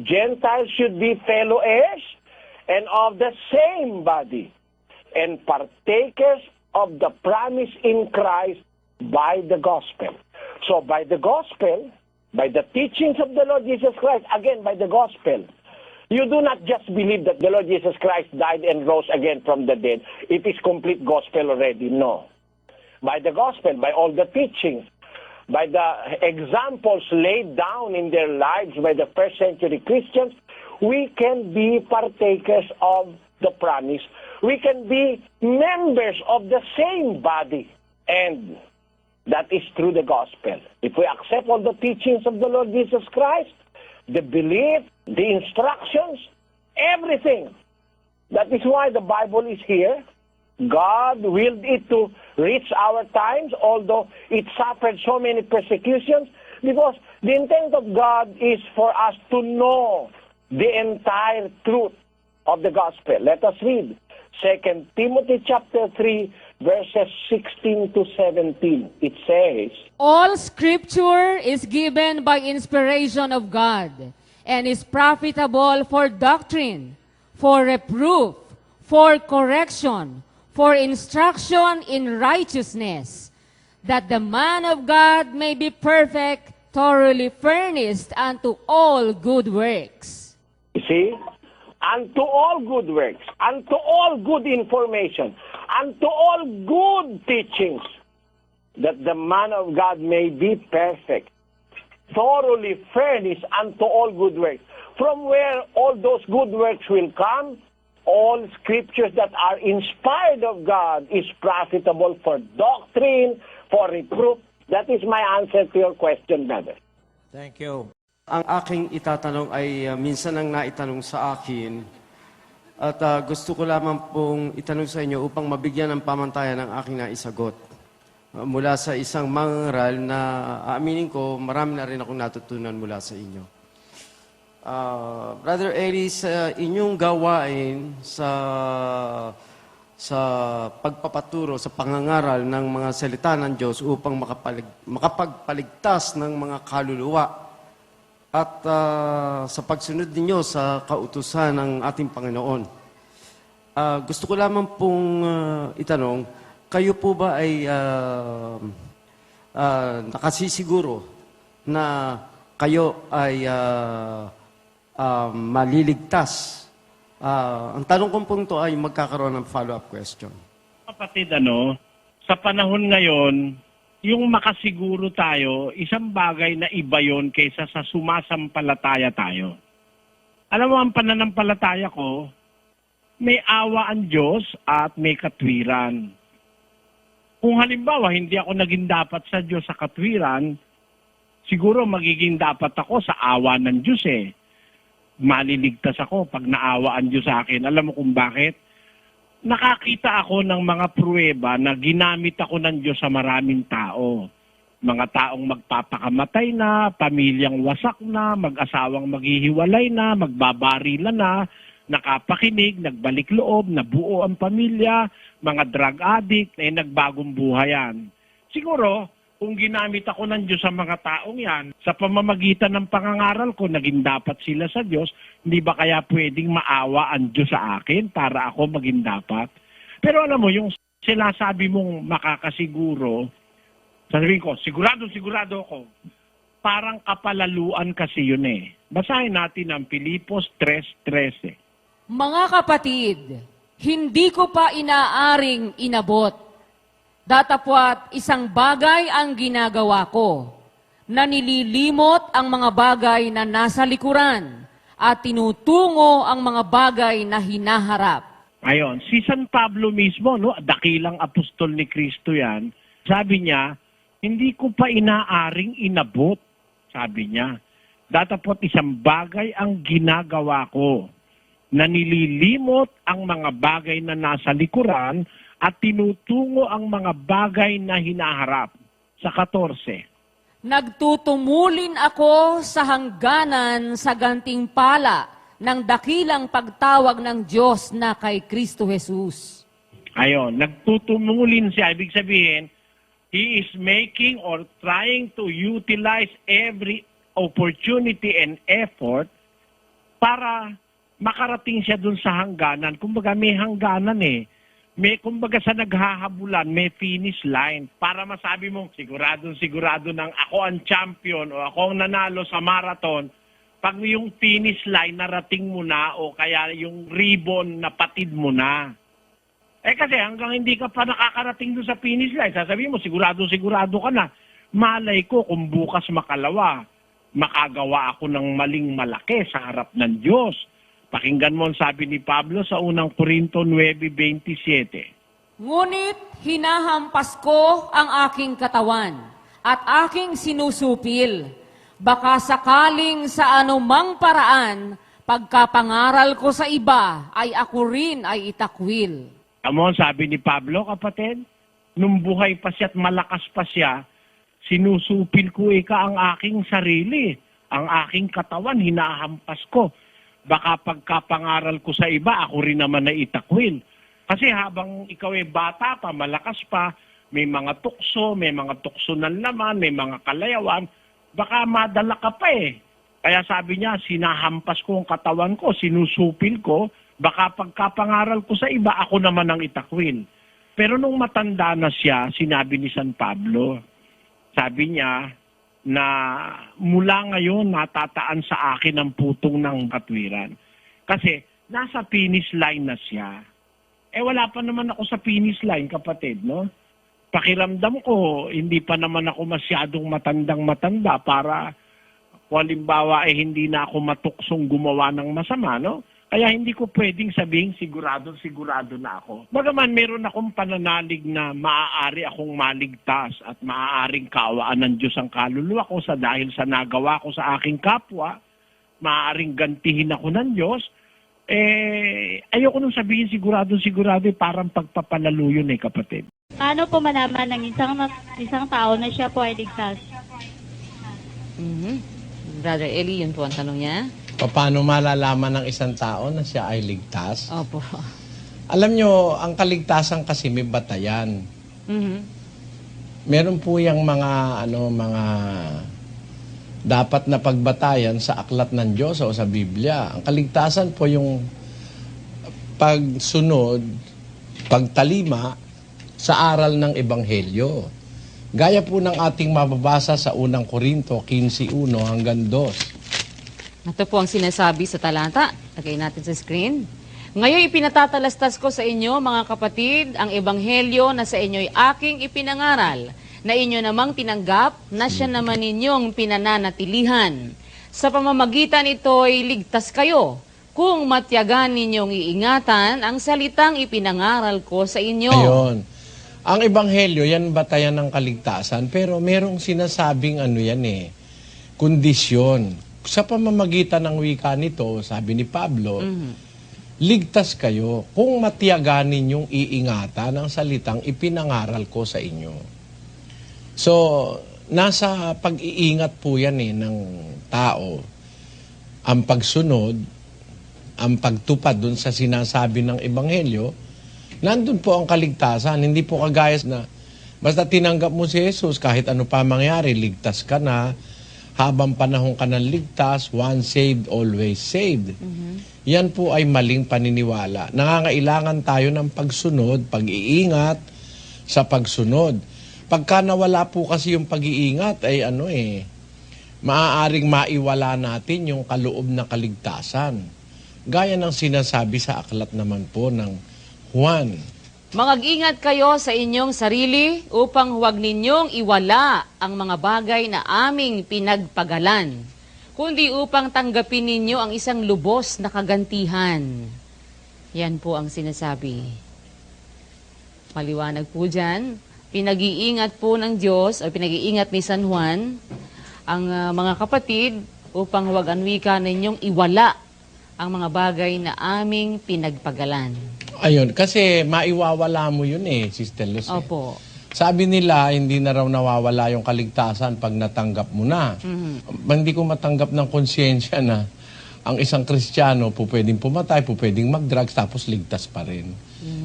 Speaker 5: Gentiles should be fellow heirs and of the same body, and partakers of the promise in Christ by the gospel. So by the gospel, by the teachings of the Lord Jesus Christ, again by the gospel, you do not just believe that the Lord Jesus Christ died and rose again from the dead. It is complete gospel already. No. By the gospel, by all the teachings, by the examples laid down in their lives by the first century Christians, we can be partakers of the promise. We can be members of the same body. And That is through the gospel. If we accept all the teachings of the Lord Jesus Christ, the belief, the instructions, everything. That is why the Bible is here. God willed it to reach our times, although it suffered so many persecutions, because the intent of God is for us to know the entire truth of the gospel. Let us read 2 Timothy chapter 3, verses 16 to 17. It says,
Speaker 10: All scripture is given by inspiration of God and is profitable for doctrine, for reproof, for correction, for instruction in righteousness, that the man of God may be perfect, thoroughly furnished unto all good works.
Speaker 5: you see, unto all good works, unto all good information, unto all good teachings, that the man of God may be perfect, thoroughly furnished unto all good works. From where all those good works will come, all scriptures that are inspired of God is profitable for doctrine, for reproof. That is my answer to your question, brother.
Speaker 14: Thank you.
Speaker 15: Ang aking itatanong ay minsan ang naitanong sa akin at gusto ko lamang pong itanong sa inyo upang mabigyan ng pamantayan ang aking naisagot. Mula sa isang mangaral na aaminin ko, marami na rin akong natutunan mula sa inyo. Brother Eli, sa inyong gawain sa pagpapaturo, sa pangangaral ng mga salita ng Diyos upang makapagpaligtas ng mga kaluluwa at sa pagsunod ninyo sa kautusan ng ating Panginoon. Gusto ko lamang pong itanong, kayo po ba ay nakasisiguro na kayo ay maliligtas? Ang tanong kong po ito ay magkakaroon ng follow-up question.
Speaker 16: Kapatid, sa panahon ngayon, yung makasiguro tayo, isang bagay na iba yon kaysa sa sumasampalataya tayo. Alam mo, ang pananampalataya ko, may awa ang Diyos at may katwiran. Kung halimbawa, hindi ako naging dapat sa Diyos sa katwiran, siguro magiging dapat ako sa awa ng Diyos eh. Maliligtas ako pag naawa ang Diyos sa akin. Alam mo kung bakit? Nakakita ako ng mga pruweba na ginamit ako ng Diyos sa maraming tao. Mga taong magpapakamatay na, pamilyang wasak na, mag-asawang maghihiwalay na, magbabarilan na, nakapakinig, nagbalik loob, nabuo ang pamilya, mga drug addict, nagbagong buhayan. Siguro, kung ginamit ako ng Diyos sa mga taong yan, sa pamamagitan ng pangangaral ko, naging dapat sila sa Diyos, hindi ba kaya pwedeng maawa ang Diyos sa akin para ako maging dapat? Pero alam mo, yung sinasabi mong makakasiguro, sasabihin ko, sigurado ako, parang kapalaluan kasi yun eh. Basahin natin ang Pilipos 3:13.
Speaker 10: Mga kapatid, hindi ko pa inaaring inabot. Datapwat isang bagay ang ginagawa ko, na nililimot ang mga bagay na nasa likuran at tinutungo ang mga bagay na hinaharap.
Speaker 16: Ayon, si San Pablo mismo, dakilang apostol ni Kristo yan, sabi niya, hindi ko pa inaaring inabot, sabi niya. Datapwat isang bagay ang ginagawa ko, na nililimot ang mga bagay na nasa likuran at tinutungo ang mga bagay na hinaharap. Sa 14.
Speaker 10: Nagtutumulin ako sa hangganan sa gantimpala ng dakilang pagtawag ng Diyos na kay Kristo Jesus.
Speaker 16: Ayon, nagtutumulin siya. Ibig sabihin, he is making or trying to utilize every opportunity and effort para makarating siya dun sa hangganan. Kumbaga may hangganan eh. May, kumbaga sa naghahabulan, may finish line. Para masabi mong sigurado nang ako ang champion o ako ang nanalo sa marathon, pag yung finish line narating mo na o kaya yung ribbon napatid mo na. Eh kasi hanggang hindi ka pa nakakarating doon sa finish line, sasabihin mo sigurado ka na. Malay ko kung bukas makalawa, makagawa ako ng maling malaki sa harap ng Diyos. Pakinggan mo ang sabi ni Pablo sa unang Korinto 9:27.
Speaker 10: Ngunit hinahampas ko ang aking katawan at aking sinusupil. Baka sakaling sa anumang paraan, pagkapangaral ko sa iba, ay ako rin ay itakwil.
Speaker 16: Amon, sabi ni Pablo, kapatid, nung buhay pa siya at malakas pa siya, sinusupil ko ang aking sarili, ang aking katawan, hinahampas ko. Baka pagkapangaral ko sa iba, ako rin naman na itakwil. Kasi habang ikaw ay bata pa, malakas pa, may mga tukso ng laman, may mga kalayawan, baka madala ka pa eh. Kaya sabi niya, sinahampas ko ang katawan ko, sinusupil ko, baka pagkapangaral ko sa iba, ako naman ang itakwil. Pero nung matanda na siya, sinabi ni San Pablo, sabi niya na mula ngayon natataan sa akin ang putong ng katwiran. Kasi nasa finish line na siya. Wala pa naman ako sa finish line, kapatid, no? Pakiramdam ko, hindi pa naman ako masyadong matandang-matanda para halimbawa hindi na ako matuksong gumawa ng masama, no? Kaya hindi ko pwedeng sabihin sigurado na ako. Bagaman meron akong pananalig na maaari akong maligtas at maaaring kaawaan ng Diyos ang kaluluwa ko dahil sa nagawa ko sa aking kapwa, maaaring gantihin ako ng Diyos. Ayoko nung sabihin sigurado parang pagpapalalo yun kapatid.
Speaker 17: Paano po malaman ng isang tao na siya po ay ligtas?
Speaker 10: Brother Eli, yun po ang tanong niya.
Speaker 15: Paano malalaman ng isang tao na siya ay ligtas?
Speaker 10: Opo.
Speaker 15: Alam nyo, ang kaligtasan kasi may batayan. Meron po yung mga dapat na pagbatayan sa aklat ng Diyos o sa Biblia. Ang kaligtasan po yung pagsunod, pagtalima sa aral ng Ebanghelyo. Gaya po ng ating mababasa sa unang Korinto 15:1 hanggang 2.
Speaker 10: Ito po ang sinasabi sa talata. Lagay natin sa screen. Ngayon ipinatatalastas ko sa inyo, mga kapatid, ang ebanghelyo na sa inyo'y aking ipinangaral, na inyo namang tinanggap, na siya naman ninyong pinananatilihan. Sa pamamagitan ito'y ligtas kayo, kung matyagan ninyong iingatan ang salitang ipinangaral ko sa inyo.
Speaker 15: Ayun. Ang ebanghelyo, yan batayan ng kaligtasan, pero merong sinasabing kondisyon. Sa pamamagitan ng wika nito, sabi ni Pablo, ligtas kayo kung matiyagan ninyong iingatan ang salitang ipinangaral ko sa inyo. So, nasa pag-iingat po yan ng tao. Ang pagsunod, ang pagtupad dun sa sinasabi ng Ebanghelyo, nandun po ang kaligtasan. Hindi po kagaya na basta tinanggap mo si Jesus, kahit ano pa mangyari, ligtas ka na. Habang panahon ka ng ligtas, once saved, always saved. Yan po ay maling paniniwala. Nangangailangan tayo ng pagsunod, pag-iingat sa pagsunod. Pagka nawala po kasi yung pag-iingat, ay maaaring maiwala natin yung kaloob na kaligtasan. Gaya ng sinasabi sa aklat naman po ng Juan.
Speaker 10: Mag-ingat kayo sa inyong sarili upang huwag ninyong iwala ang mga bagay na aming pinagpagalan, kundi upang tanggapin ninyo ang isang lubos na kagantihan. Yan po ang sinasabi. Maliwanag po dyan, pinag-iingat po ng Diyos o pinag-iingat ni San Juan ang mga kapatid upang huwag ang wika ninyong iwala ang mga bagay na aming pinagpagalan.
Speaker 15: Ayun, kasi maiwawala mo yun Sister Lucy.
Speaker 10: Opo.
Speaker 15: Sabi nila, hindi na raw nawawala yung kaligtasan pag natanggap mo na. Hindi ko matanggap ng konsyensya na ang isang Kristiyano po pwedeng pumatay, po pwedeng mag-drugs, tapos ligtas pa rin.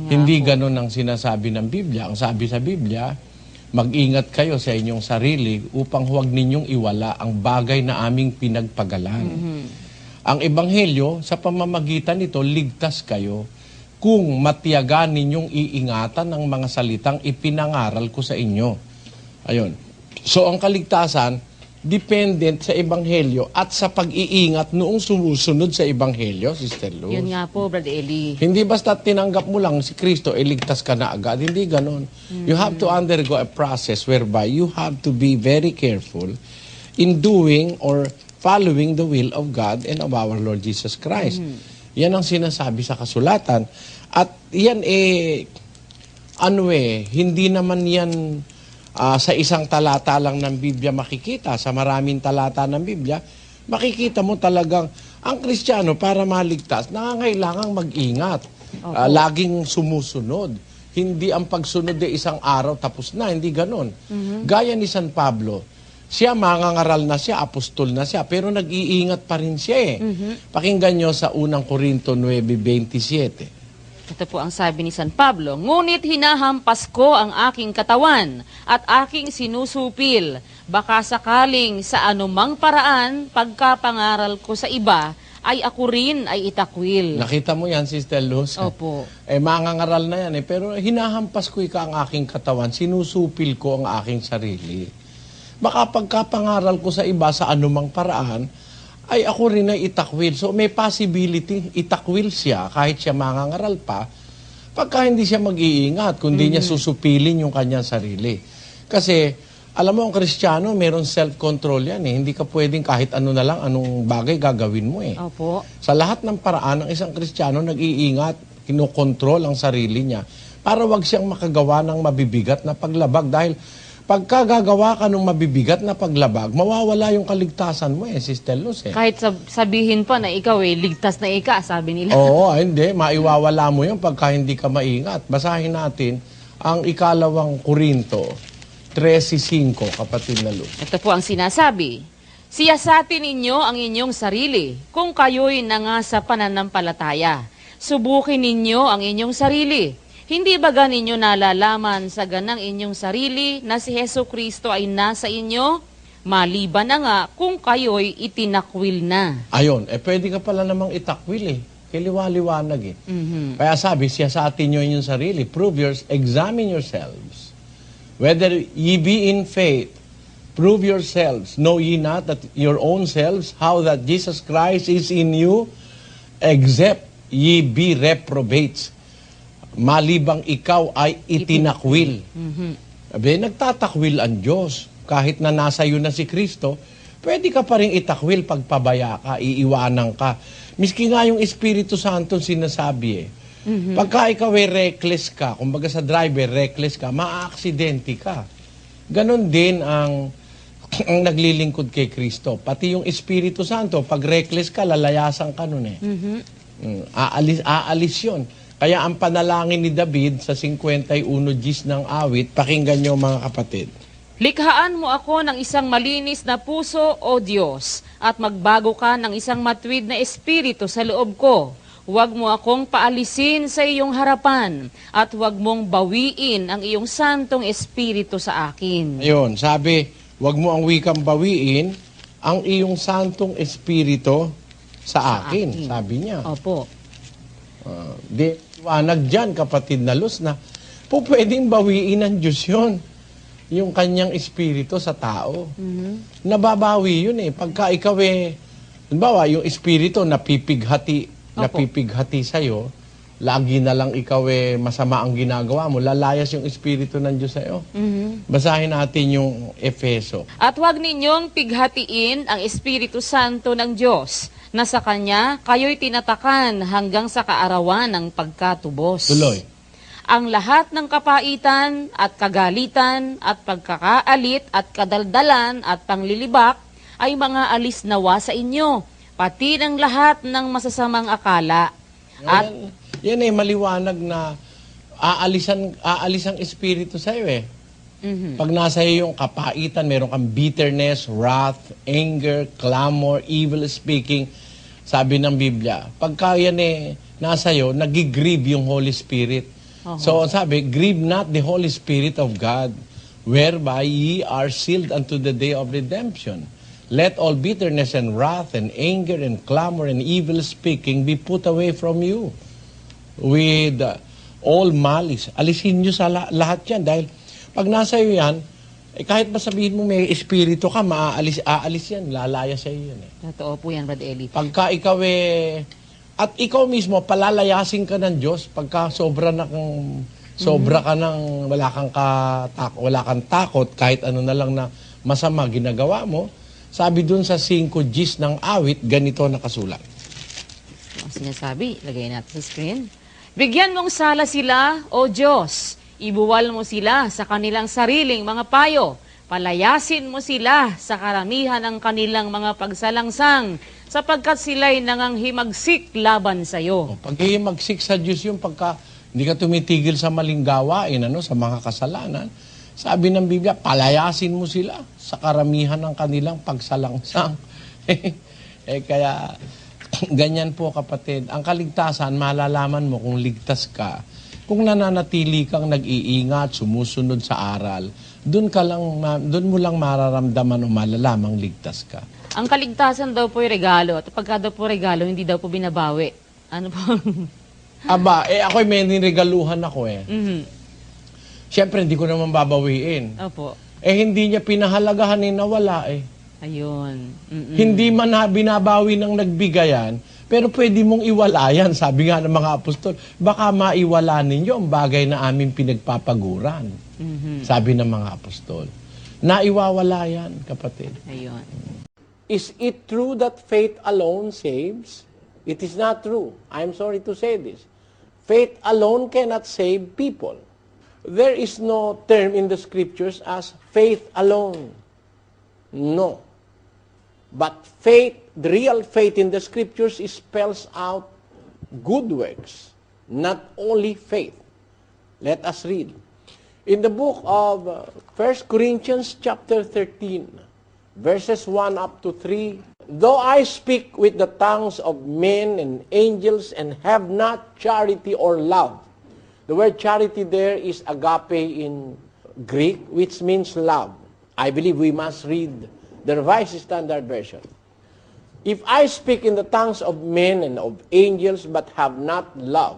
Speaker 15: Hindi ganun ang sinasabi ng Biblia. Ang sabi sa Biblia, mag-ingat kayo sa inyong sarili upang huwag ninyong iwala ang bagay na aming pinagpagalan. Ang Ebanghelyo, sa pamamagitan nito, ligtas kayo kung matiyagan ninyong iingatan ang mga salitang ipinangaral ko sa inyo. Ayun. So, ang kaligtasan, dependent sa Ebanghelyo at sa pag-iingat noong sumusunod sa Ebanghelyo, Sister Luz.
Speaker 10: Yun nga po, Brother Eli.
Speaker 15: Hindi basta tinanggap mo lang si Kristo, ligtas ka na agad. Hindi ganon. You have to undergo a process whereby you have to be very careful in doing or following the will of God and of our Lord Jesus Christ. Yan ang sinasabi sa kasulatan. At yan
Speaker 8: hindi naman yan sa isang talata lang ng Biblia makikita. Sa maraming talata ng Biblia, makikita mo talagang ang Kristiyano para maligtas, nangangailangang mag-ingat. Laging sumusunod. Hindi ang pagsunod ay isang araw tapos na, hindi ganon. Gaya ni San Pablo, siya mangangaral na siya, apostol na siya, pero nag-iingat pa rin siya Pakinggan nyo sa unang Korinto 9:27.
Speaker 10: Ito po ang sabi ni San Pablo, "Ngunit hinahampas ko ang aking katawan at aking sinusupil. Baka sakaling sa anumang paraan, pagkapangaral ko sa iba, ay ako rin ay itakwil."
Speaker 8: Nakita mo yan, Sister Luz?
Speaker 10: Opo.
Speaker 8: Mangangaral na yan pero hinahampas ko ang aking katawan, sinusupil ko ang aking sarili. Baka pagkapangaral ko sa iba sa anumang paraan, ay ako rin ay itakwil. So may possibility, itakwil siya kahit siya mangangaral pa, pagka hindi siya mag-iingat, kundi niya susupilin yung kanyang sarili. Kasi, alam mo, ang Kristiyano, meron self-control yan Hindi ka pwedeng kahit ano na lang, anong bagay gagawin mo
Speaker 10: Opo.
Speaker 8: Sa lahat ng paraan, ang isang Kristiyano nag-iingat, kinokontrol ang sarili niya para wag siyang makagawa ng mabibigat na paglabag. Dahil pagka gagawa ka ng mabibigat na paglabag, mawawala yung kaligtasan mo Sister Luz
Speaker 10: Kahit sabihin pa na ikaw ligtas na ika, sabi nila.
Speaker 8: Oo, hindi. Maiwawala mo yun pagka hindi ka maingat. Basahin natin ang ikalawang Korinto 13:5, kapatid na Luz.
Speaker 10: Ito po ang sinasabi, "Siyasatin ninyo ang inyong sarili kung kayo'y nangasa pananampalataya. Subukin ninyo ang inyong sarili. Hindi ba ninyo nalalaman sa ganang inyong sarili na si Hesu Kristo ay nasa inyo? Maliban na nga kung kayo'y itinakwil na."
Speaker 8: Ayun, pwede ka pala namang itakwil Kiliwa-liwanag Kaya sabi, siyasatin nyo inyong sarili. Examine yourselves. Whether ye be in faith, prove yourselves. Know ye not that your own selves, how that Jesus Christ is in you, except ye be reprobates. Malibang ikaw ay itinakwil. Nagtatakwil ang Diyos. Kahit na nasa iyo na si Kristo, pwede ka pa rin itakwil pagpabaya ka, iiwanan ka. Miski nga yung Espiritu Santo sinasabi Pagka ikaw ay reckless ka, kumbaga sa driver, reckless ka, maa-aksidente ka. Ganon din ang naglilingkod kay Kristo. Pati yung Espiritu Santo, pag reckless ka, lalayasan ka nun Aalis yun. Kaya ang panalangin ni David sa 51 Gs ng awit, pakinggan nyo mga kapatid.
Speaker 10: "Likhaan mo ako ng isang malinis na puso, O Diyos, at magbago ka ng isang matuwid na espiritu sa loob ko. Huwag mo akong paalisin sa iyong harapan, at huwag mong bawiin ang iyong santong espiritu sa akin."
Speaker 8: Ayun, sabi, huwag mo ang wikang bawiin ang iyong santong espiritu sa akin. Sabi niya.
Speaker 10: Opo.
Speaker 8: Wanag dyan, kapatid na Luz, na po pwedeng bawiin ng Diyos yun. Yung kanyang espiritu sa tao. Nababawi yun Pagka ikaw halimbawa, yung espiritu napipighati sa'yo, lagi na lang ikaw masama ang ginagawa mo, lalayas yung espiritu ng Diyos sa'yo. Basahin natin yung Efeso.
Speaker 10: "At huwag ninyong pighatiin ang Espiritu Santo ng Diyos, na sa Kanya kayo'y tinatakan hanggang sa kaarawan ng pagkatubos."
Speaker 8: Tuloy.
Speaker 10: "Ang lahat ng kapaitan at kagalitan at pagkakaalit at kadaldalan at panglilibak ay mga alis nawa sa inyo, pati ng lahat ng masasamang akala." At
Speaker 8: yan maliwanag na aalis ang espiritu sa'yo Pag nasa iyo yung kapaitan, meron kang bitterness, wrath, anger, clamor, evil speaking, sabi ng Biblia, pagka yan nasa iyo, nagigrieve yung Holy Spirit. So sabi, grieve not the Holy Spirit of God, whereby ye are sealed unto the day of redemption. Let all bitterness and wrath and anger and clamor and evil speaking be put away from you with all malice. Alisin nyo sa lahat yan dahil pag nasa iyo yan, kahit ba sabihin mo may espiritu ka, aalis yan, lalaya sa iyo yan
Speaker 10: Totoo po yan, Brad Eli.
Speaker 8: Pagka ikaw at ikaw mismo, palalayasin ka ng Diyos pagka sobra ka ng wala kang takot, kahit ano na lang na masama ginagawa mo. Sabi dun sa 5 Gs ng awit, ganito nakasulat.
Speaker 10: Ang sinasabi, lagay natin sa screen. "Bigyan mong sala sila, O Diyos. Ibuwal mo sila sa kanilang sariling mga payo. Palayasin mo sila sa karamihan ng kanilang mga pagsalangsang, sapagkat sila'y nanganghimagsik laban sa iyo.
Speaker 8: Paghihimagsik sa Diyos yung pagka hindi ka tumitigil sa maling gawain, sa mga kasalanan. Sabi ng Biblia, palayasin mo sila sa karamihan ng kanilang pagsalangsang. Kaya, ganyan po kapatid. Ang kaligtasan, malalaman mo kung ligtas ka. Kung nananatili kang nag-iingat, sumusunod sa aral, doon mo lang mararamdaman o malalamang ligtas ka.
Speaker 10: Ang kaligtasan daw po regalo, at pagka daw po regalo, hindi daw po binabawi. Ano po?
Speaker 8: Aba, ako'y may niregaluhan ako Siyempre, hindi ko naman babawiin.
Speaker 10: Opo.
Speaker 8: Hindi niya pinahalagahan nawala
Speaker 10: Ayun.
Speaker 8: Hindi man binabawi ng nagbigayan, pero pwede mong iwala yan. Sabi nga ng mga apostol, baka maiwala ninyo ang bagay na aming pinagpapaguran. Sabi ng mga apostol. Naiwawala yan, kapatid.
Speaker 10: Ayun.
Speaker 5: Is it true that faith alone saves? It is not true. I'm sorry to say this. Faith alone cannot save people. There is no term in the scriptures as faith alone. No. But faith, the real faith in the scriptures spells out good works, not only faith. Let us read. In the book of 1 Corinthians chapter 13, verses 1 up to 3, though I speak with the tongues of men and angels and have not charity or love. The word charity there is agape in Greek, which means love. I believe we must read the Revised Standard Version. If I speak in the tongues of men and of angels but have not love,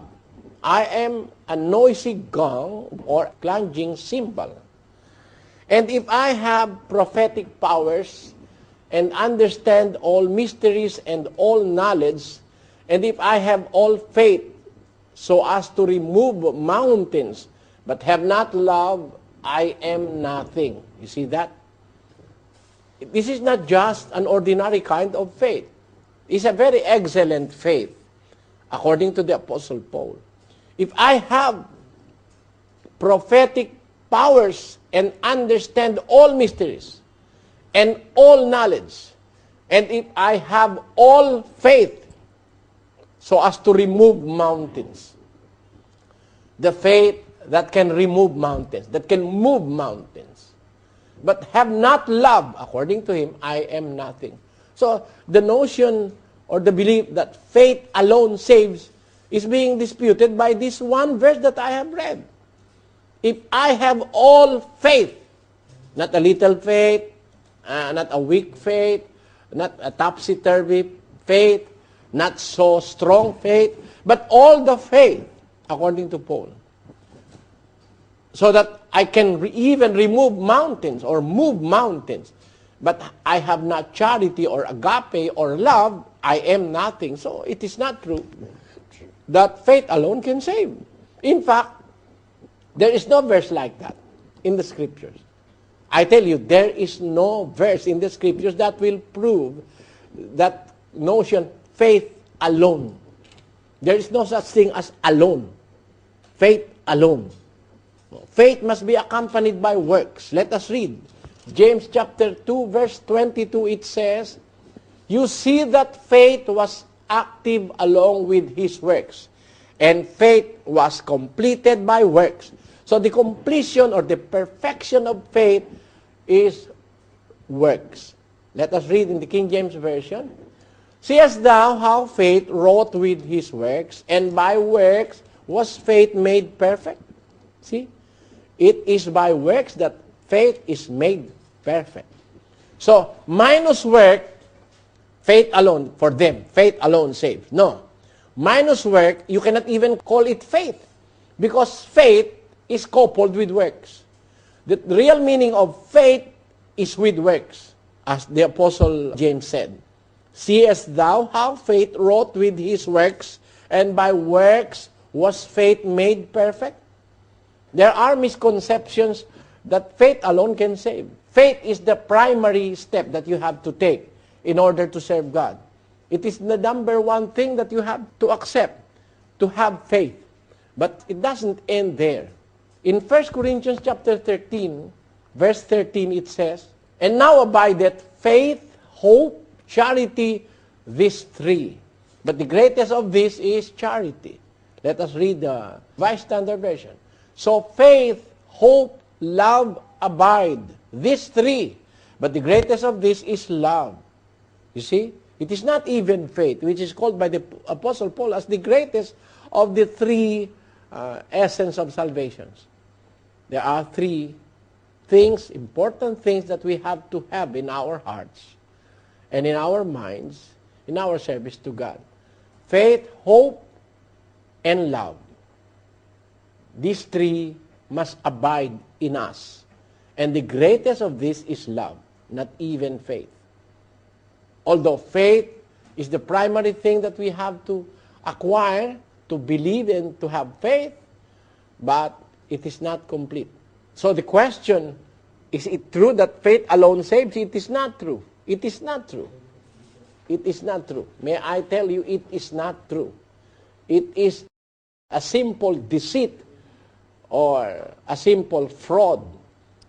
Speaker 5: I am a noisy gong or clanging cymbal. And if I have prophetic powers and understand all mysteries and all knowledge, and if I have all faith so as to remove mountains but have not love, I am nothing. You see that? This is not just an ordinary kind of faith. It's a very excellent faith, according to the Apostle Paul. If I have prophetic powers and understand all mysteries and all knowledge, and if I have all faith so as to remove mountains, the faith that can remove mountains, that can move mountains, but have not love, according to him, I am nothing. So the notion or the belief that faith alone saves is being disputed by this one verse that I have read. If I have all faith, not a little faith, not a weak faith, not a topsy-turvy faith, not so strong faith, but all the faith, according to Paul, so that I can even remove mountains or move mountains, but I have not charity or agape or love, I am nothing. So it is not true that faith alone can save. In fact, there is no verse like that in the scriptures. I tell you, there is no verse in the scriptures that will prove that notion, faith alone. There is no such thing as alone. Faith alone. Faith must be accompanied by works. Let us read. James chapter 2, verse 22, it says, you see that faith was active along with his works, and faith was completed by works. So the completion or the perfection of faith is works. Let us read in the King James Version. Seest thou how faith wrought with his works, and by works was faith made perfect? See? It is by works that faith is made perfect. So, minus work, faith alone, for them, faith alone saves. No. Minus work, you cannot even call it faith, because faith is coupled with works. The real meaning of faith is with works, as the Apostle James said. Seest thou how faith wrought with his works, and by works was faith made perfect? There are misconceptions that faith alone can save. Faith is the primary step that you have to take in order to serve God. It is the number one thing that you have to accept, to have faith. But it doesn't end there. In 1 Corinthians chapter 13, verse 13, it says, "And now abideth faith, hope, charity, these three. But the greatest of these is charity." Let us read the Vice Standard Version. So faith, hope, love, abide. These three. But the greatest of these is love. You see? It is not even faith, which is called by the Apostle Paul as the greatest of the three essence of salvations. There are three things, important things that we have to have in our hearts and in our minds, in our service to God. Faith, hope, and love. These three must abide in us. And the greatest of this is love, not even faith. Although faith is the primary thing that we have to acquire, to believe and to have faith, but it is not complete. So the question, is it true that faith alone saves? It is not true. It is not true. It is not true. May I tell you, it is not true. It is a simple deceit or a simple fraud.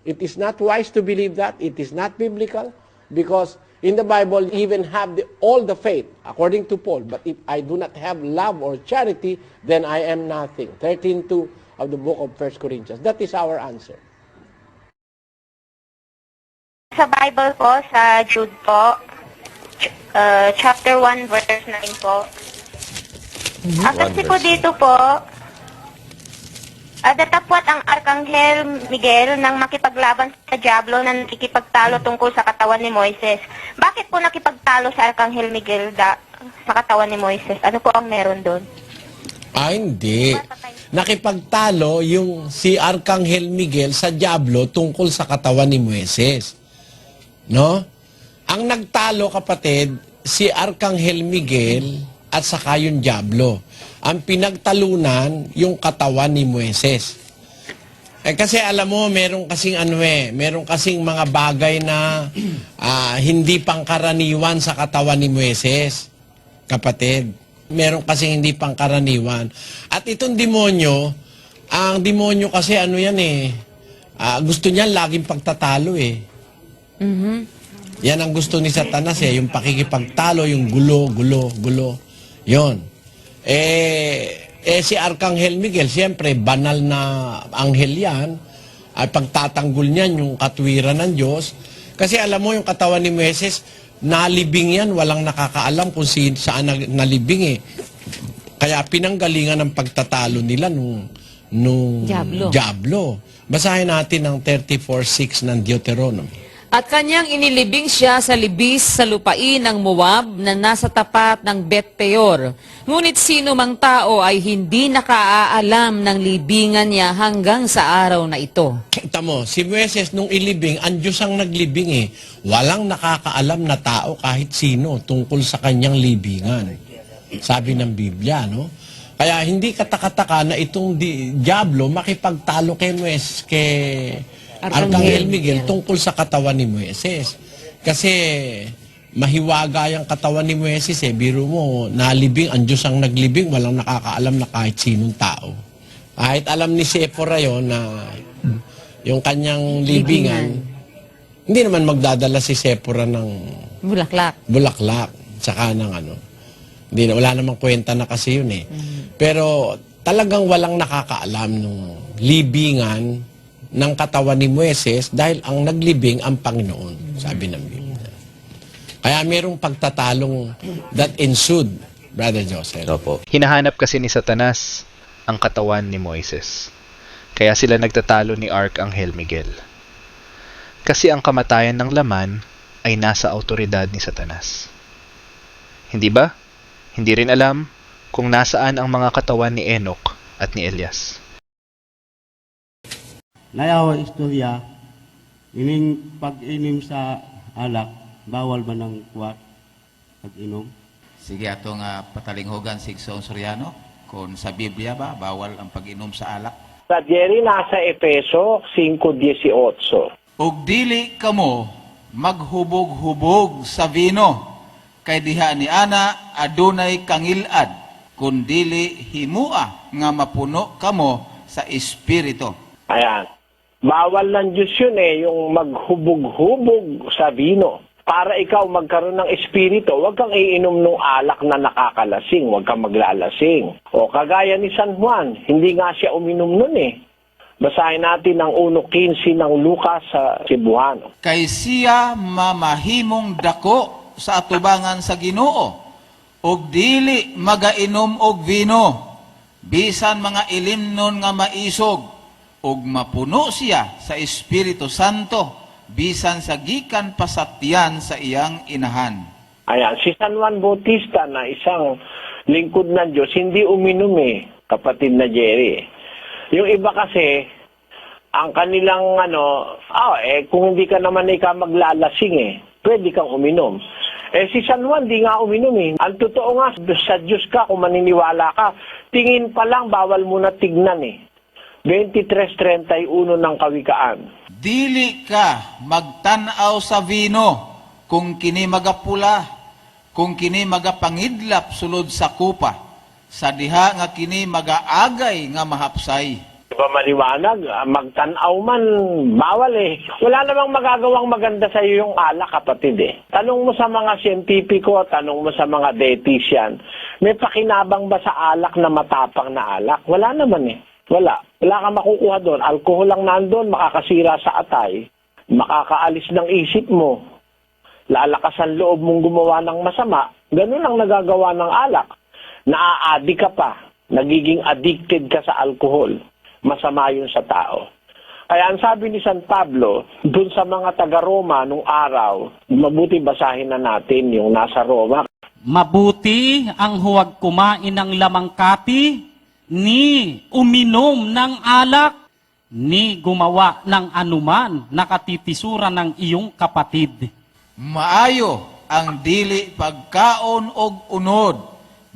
Speaker 5: It is not wise to believe that. It is not biblical because in the Bible, even have all the faith, according to Paul. But if I do not have love or charity, then I am nothing. 13:2 of the book of 1 Corinthians. That is our answer.
Speaker 17: Sa Bible po, sa Jude po, chapter 1, verse 9 po. Kasi po dito po, datapwat ang Arkanghel Miguel nang makipaglaban sa Diablo na nakikipagtalo tungkol sa katawan ni Moises. Bakit po nakipagtalo sa Arkanghel Miguel sa katawan ni Moises? Ano po ang meron doon?
Speaker 5: Hindi. Nakipagtalo yung si Arkanghel Miguel sa Diablo tungkol sa katawan ni Moises. No? Ang nagtalo, kapatid, si Arkanghel Miguel at saka yung Diablo. Ang pinagtalunan, yung katawan ni Moises. Kasi alam mo, meron kasing mga bagay na hindi pangkaraniwan sa katawan ni Moises. Kapatid, meron kasing hindi pangkaraniwan. At itong demonyo, ang demonyo kasi gusto niya laging pagtatalo eh. Yan ang gusto ni Satanas yung pakikipagtalo, yung gulo. Yon. Si Arkanghel Miguel, siyempre, banal na anghel yan, ay pagtatanggol niyan yung katwiran ng Diyos. Kasi alam mo, yung katawan ni Moises, nalibing yan, walang nakakaalam kung saan nalibing eh. Kaya pinanggalingan ng pagtatalo nila nung Diablo. Basahin natin ang 34:6 ng Deuteronomy.
Speaker 10: At kanyang inilibing siya sa libis sa lupain ng Moab na nasa tapat ng Bet-peor. Ngunit sino mang tao ay hindi nakaaalam ng libingan niya hanggang sa araw na ito.
Speaker 5: Tamo, si Moises nung ilibing, ang Diyos ang naglibing eh. Walang nakakaalam na tao kahit sino tungkol sa kanyang libingan. Sabi ng Biblia, no? Kaya hindi katakataka na itong Diablo makipagtalo kay Moises, kay Arkanghel Miguel tungkol sa katawan ni Moises. Kasi mahiwaga yung katawan ni Moises eh. Biro mo, nalibing, ang Diyos ang naglibing, walang nakakaalam na kahit sinong tao. Kahit alam ni Sephora yon na yung kanyang libingan, hindi naman magdadala si Sephora ng bulaklak. Tsaka ng Hindi na, wala namang kwenta na kasi yun eh. Pero talagang walang nakakaalam nung libingan ng katawan ni Moises dahil ang naglibing ang Panginoon, sabi ng Biblia. Kaya merong pagtatalong that ensued, Brother Joseph.
Speaker 3: Opo. Hinahanap kasi ni Satanas ang katawan ni Moises. Kaya sila nagtatalo ni Arkanghel Miguel. Kasi ang kamatayan ng laman ay nasa autoridad ni Satanas. Hindi ba? Hindi rin alam kung nasaan ang mga katawan ni Enoch at ni Elias.
Speaker 18: Nayawa istorya, pag-inim sa alak, bawal ba ng kuwat pag-inom?
Speaker 19: Sige, atong patalinghogan si Igsoon Soriano, kung sa Biblia ba, bawal ang pag-inom sa alak?
Speaker 5: Sa Jerry, nasa Efeso 5:18.
Speaker 19: Ug dili kamo maghubog-hubog sa vino, kay diha ni ana adunay kangilad, kun dili himua nga mapuno kamo sa Espiritu.
Speaker 5: Ayan. Bawal ng Diyos yun yung maghubog-hubog sa vino. Para ikaw magkaroon ng espiritu, huwag kang iinom ng alak na nakakalasing, huwag kang maglalasing. O kagaya ni San Juan, hindi nga siya uminom nun Basahin natin ang 1:15 ng Lucas sa Cebuano.
Speaker 19: Kay siya mamahimong dako sa atubangan sa Ginoo, og dili magainom og vino, bisan mga ilimnon nga maisog, og mapuno siya sa Espiritu Santo, bisan sa gikan pasatiyan sa iyang inahan.
Speaker 5: Ayan, si San Juan Bautista na isang lingkod ng Diyos, hindi uminom kapatid na Jerry. Yung iba kasi, ang kanilang kung hindi ka naman maglalasing pwede kang uminom. Si San Juan di nga uminom Ang totoo nga, sa Diyos ka, kung maniniwala ka, tingin pa lang bawal mo na tignan 23:31 ng Kawikaan.
Speaker 19: Dili ka magtanaw sa vino kung kini magapula, kung kini magapangidlap sulod sa kupa, sa diha nga kini magaagay nga mahapsay.
Speaker 5: Diba maliwanag, magtanaw man, bawal Wala namang magagawang maganda sa iyo yung alak, kapatid Tanong mo sa mga siyentipiko, tanong mo sa mga dietitian, may pakinabang ba sa alak na matapang na alak? Wala naman Wala. Wala kang makukuha doon. Alcohol lang nandun, makakasira sa atay, makakaalis ng isip mo, lalakas ang loob mong gumawa ng masama. Ganun ang nagagawa ng alak. Naa-addict ka pa. Nagiging addicted ka sa alcohol. Masama yun sa tao. Kaya ang sabi ni San Pablo, dun sa mga taga-Roma nung araw, mabuti basahin na natin yung nasa Roma.
Speaker 20: Mabuti ang huwag kumain ng lamangkati, ni uminom ng alak, ni gumawa ng anuman na katitisuran ng iyong kapatid.
Speaker 19: Maayo ang dili pagkaon og unod,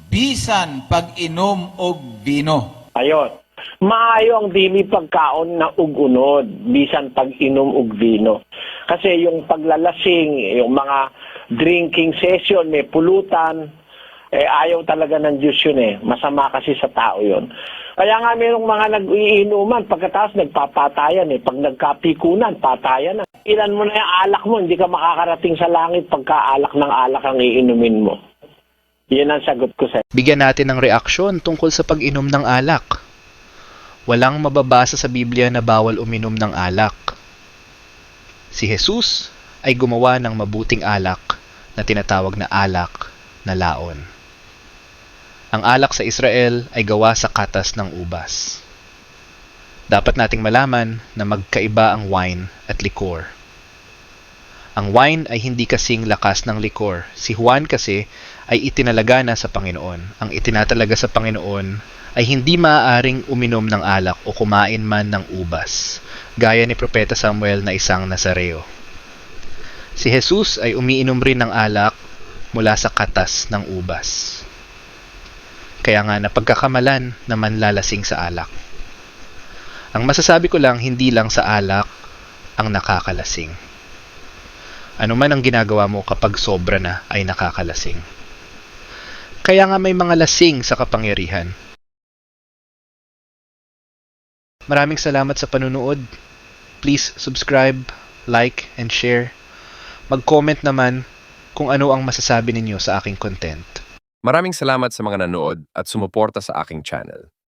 Speaker 19: bisan pag-inom og vino.
Speaker 5: Ayon. Maayo ang dili pagkaon na ug-unod, bisan pag-inom og vino. Kasi yung paglalasing, yung mga drinking session, may pulutan, ayaw talaga ng Diyos yun Masama kasi sa tao yun. Kaya nga mayroong mga nag-iinuman, pagkatapos nagpapatayan Pag nagkapikunan, patayan na. Ilan mo na yung alak mo, hindi ka makakarating sa langit pagka alak ng alak ang iinumin mo. Yan ang sagot ko sa'yo.
Speaker 3: Bigyan natin ng reaksyon tungkol sa pag-inom ng alak. Walang mababasa sa Biblia na bawal uminom ng alak. Si Jesus ay gumawa ng mabuting alak na tinatawag na alak na laon. Ang alak sa Israel ay gawa sa katas ng ubas. Dapat nating malaman na magkaiba ang wine at likor. Ang wine ay hindi kasing lakas ng likor. Si Juan kasi ay itinalaga na sa Panginoon. Ang itinatalaga sa Panginoon ay hindi maaaring uminom ng alak o kumain man ng ubas, gaya ni Propeta Samuel na isang Nazareo. Si Jesus ay umiinom rin ng alak mula sa katas ng ubas. Kaya nga napagkakamalan na manlalasing sa alak. Ang masasabi ko lang, hindi lang sa alak ang nakakalasing. Ano man ang ginagawa mo kapag sobra na ay nakakalasing. Kaya nga may mga lasing sa kapangyarihan. Maraming salamat sa panunood. Please subscribe, like, and share. Mag-comment naman kung ano ang masasabi ninyo sa aking content.
Speaker 1: Maraming salamat sa mga nanood at sumuporta sa aking channel.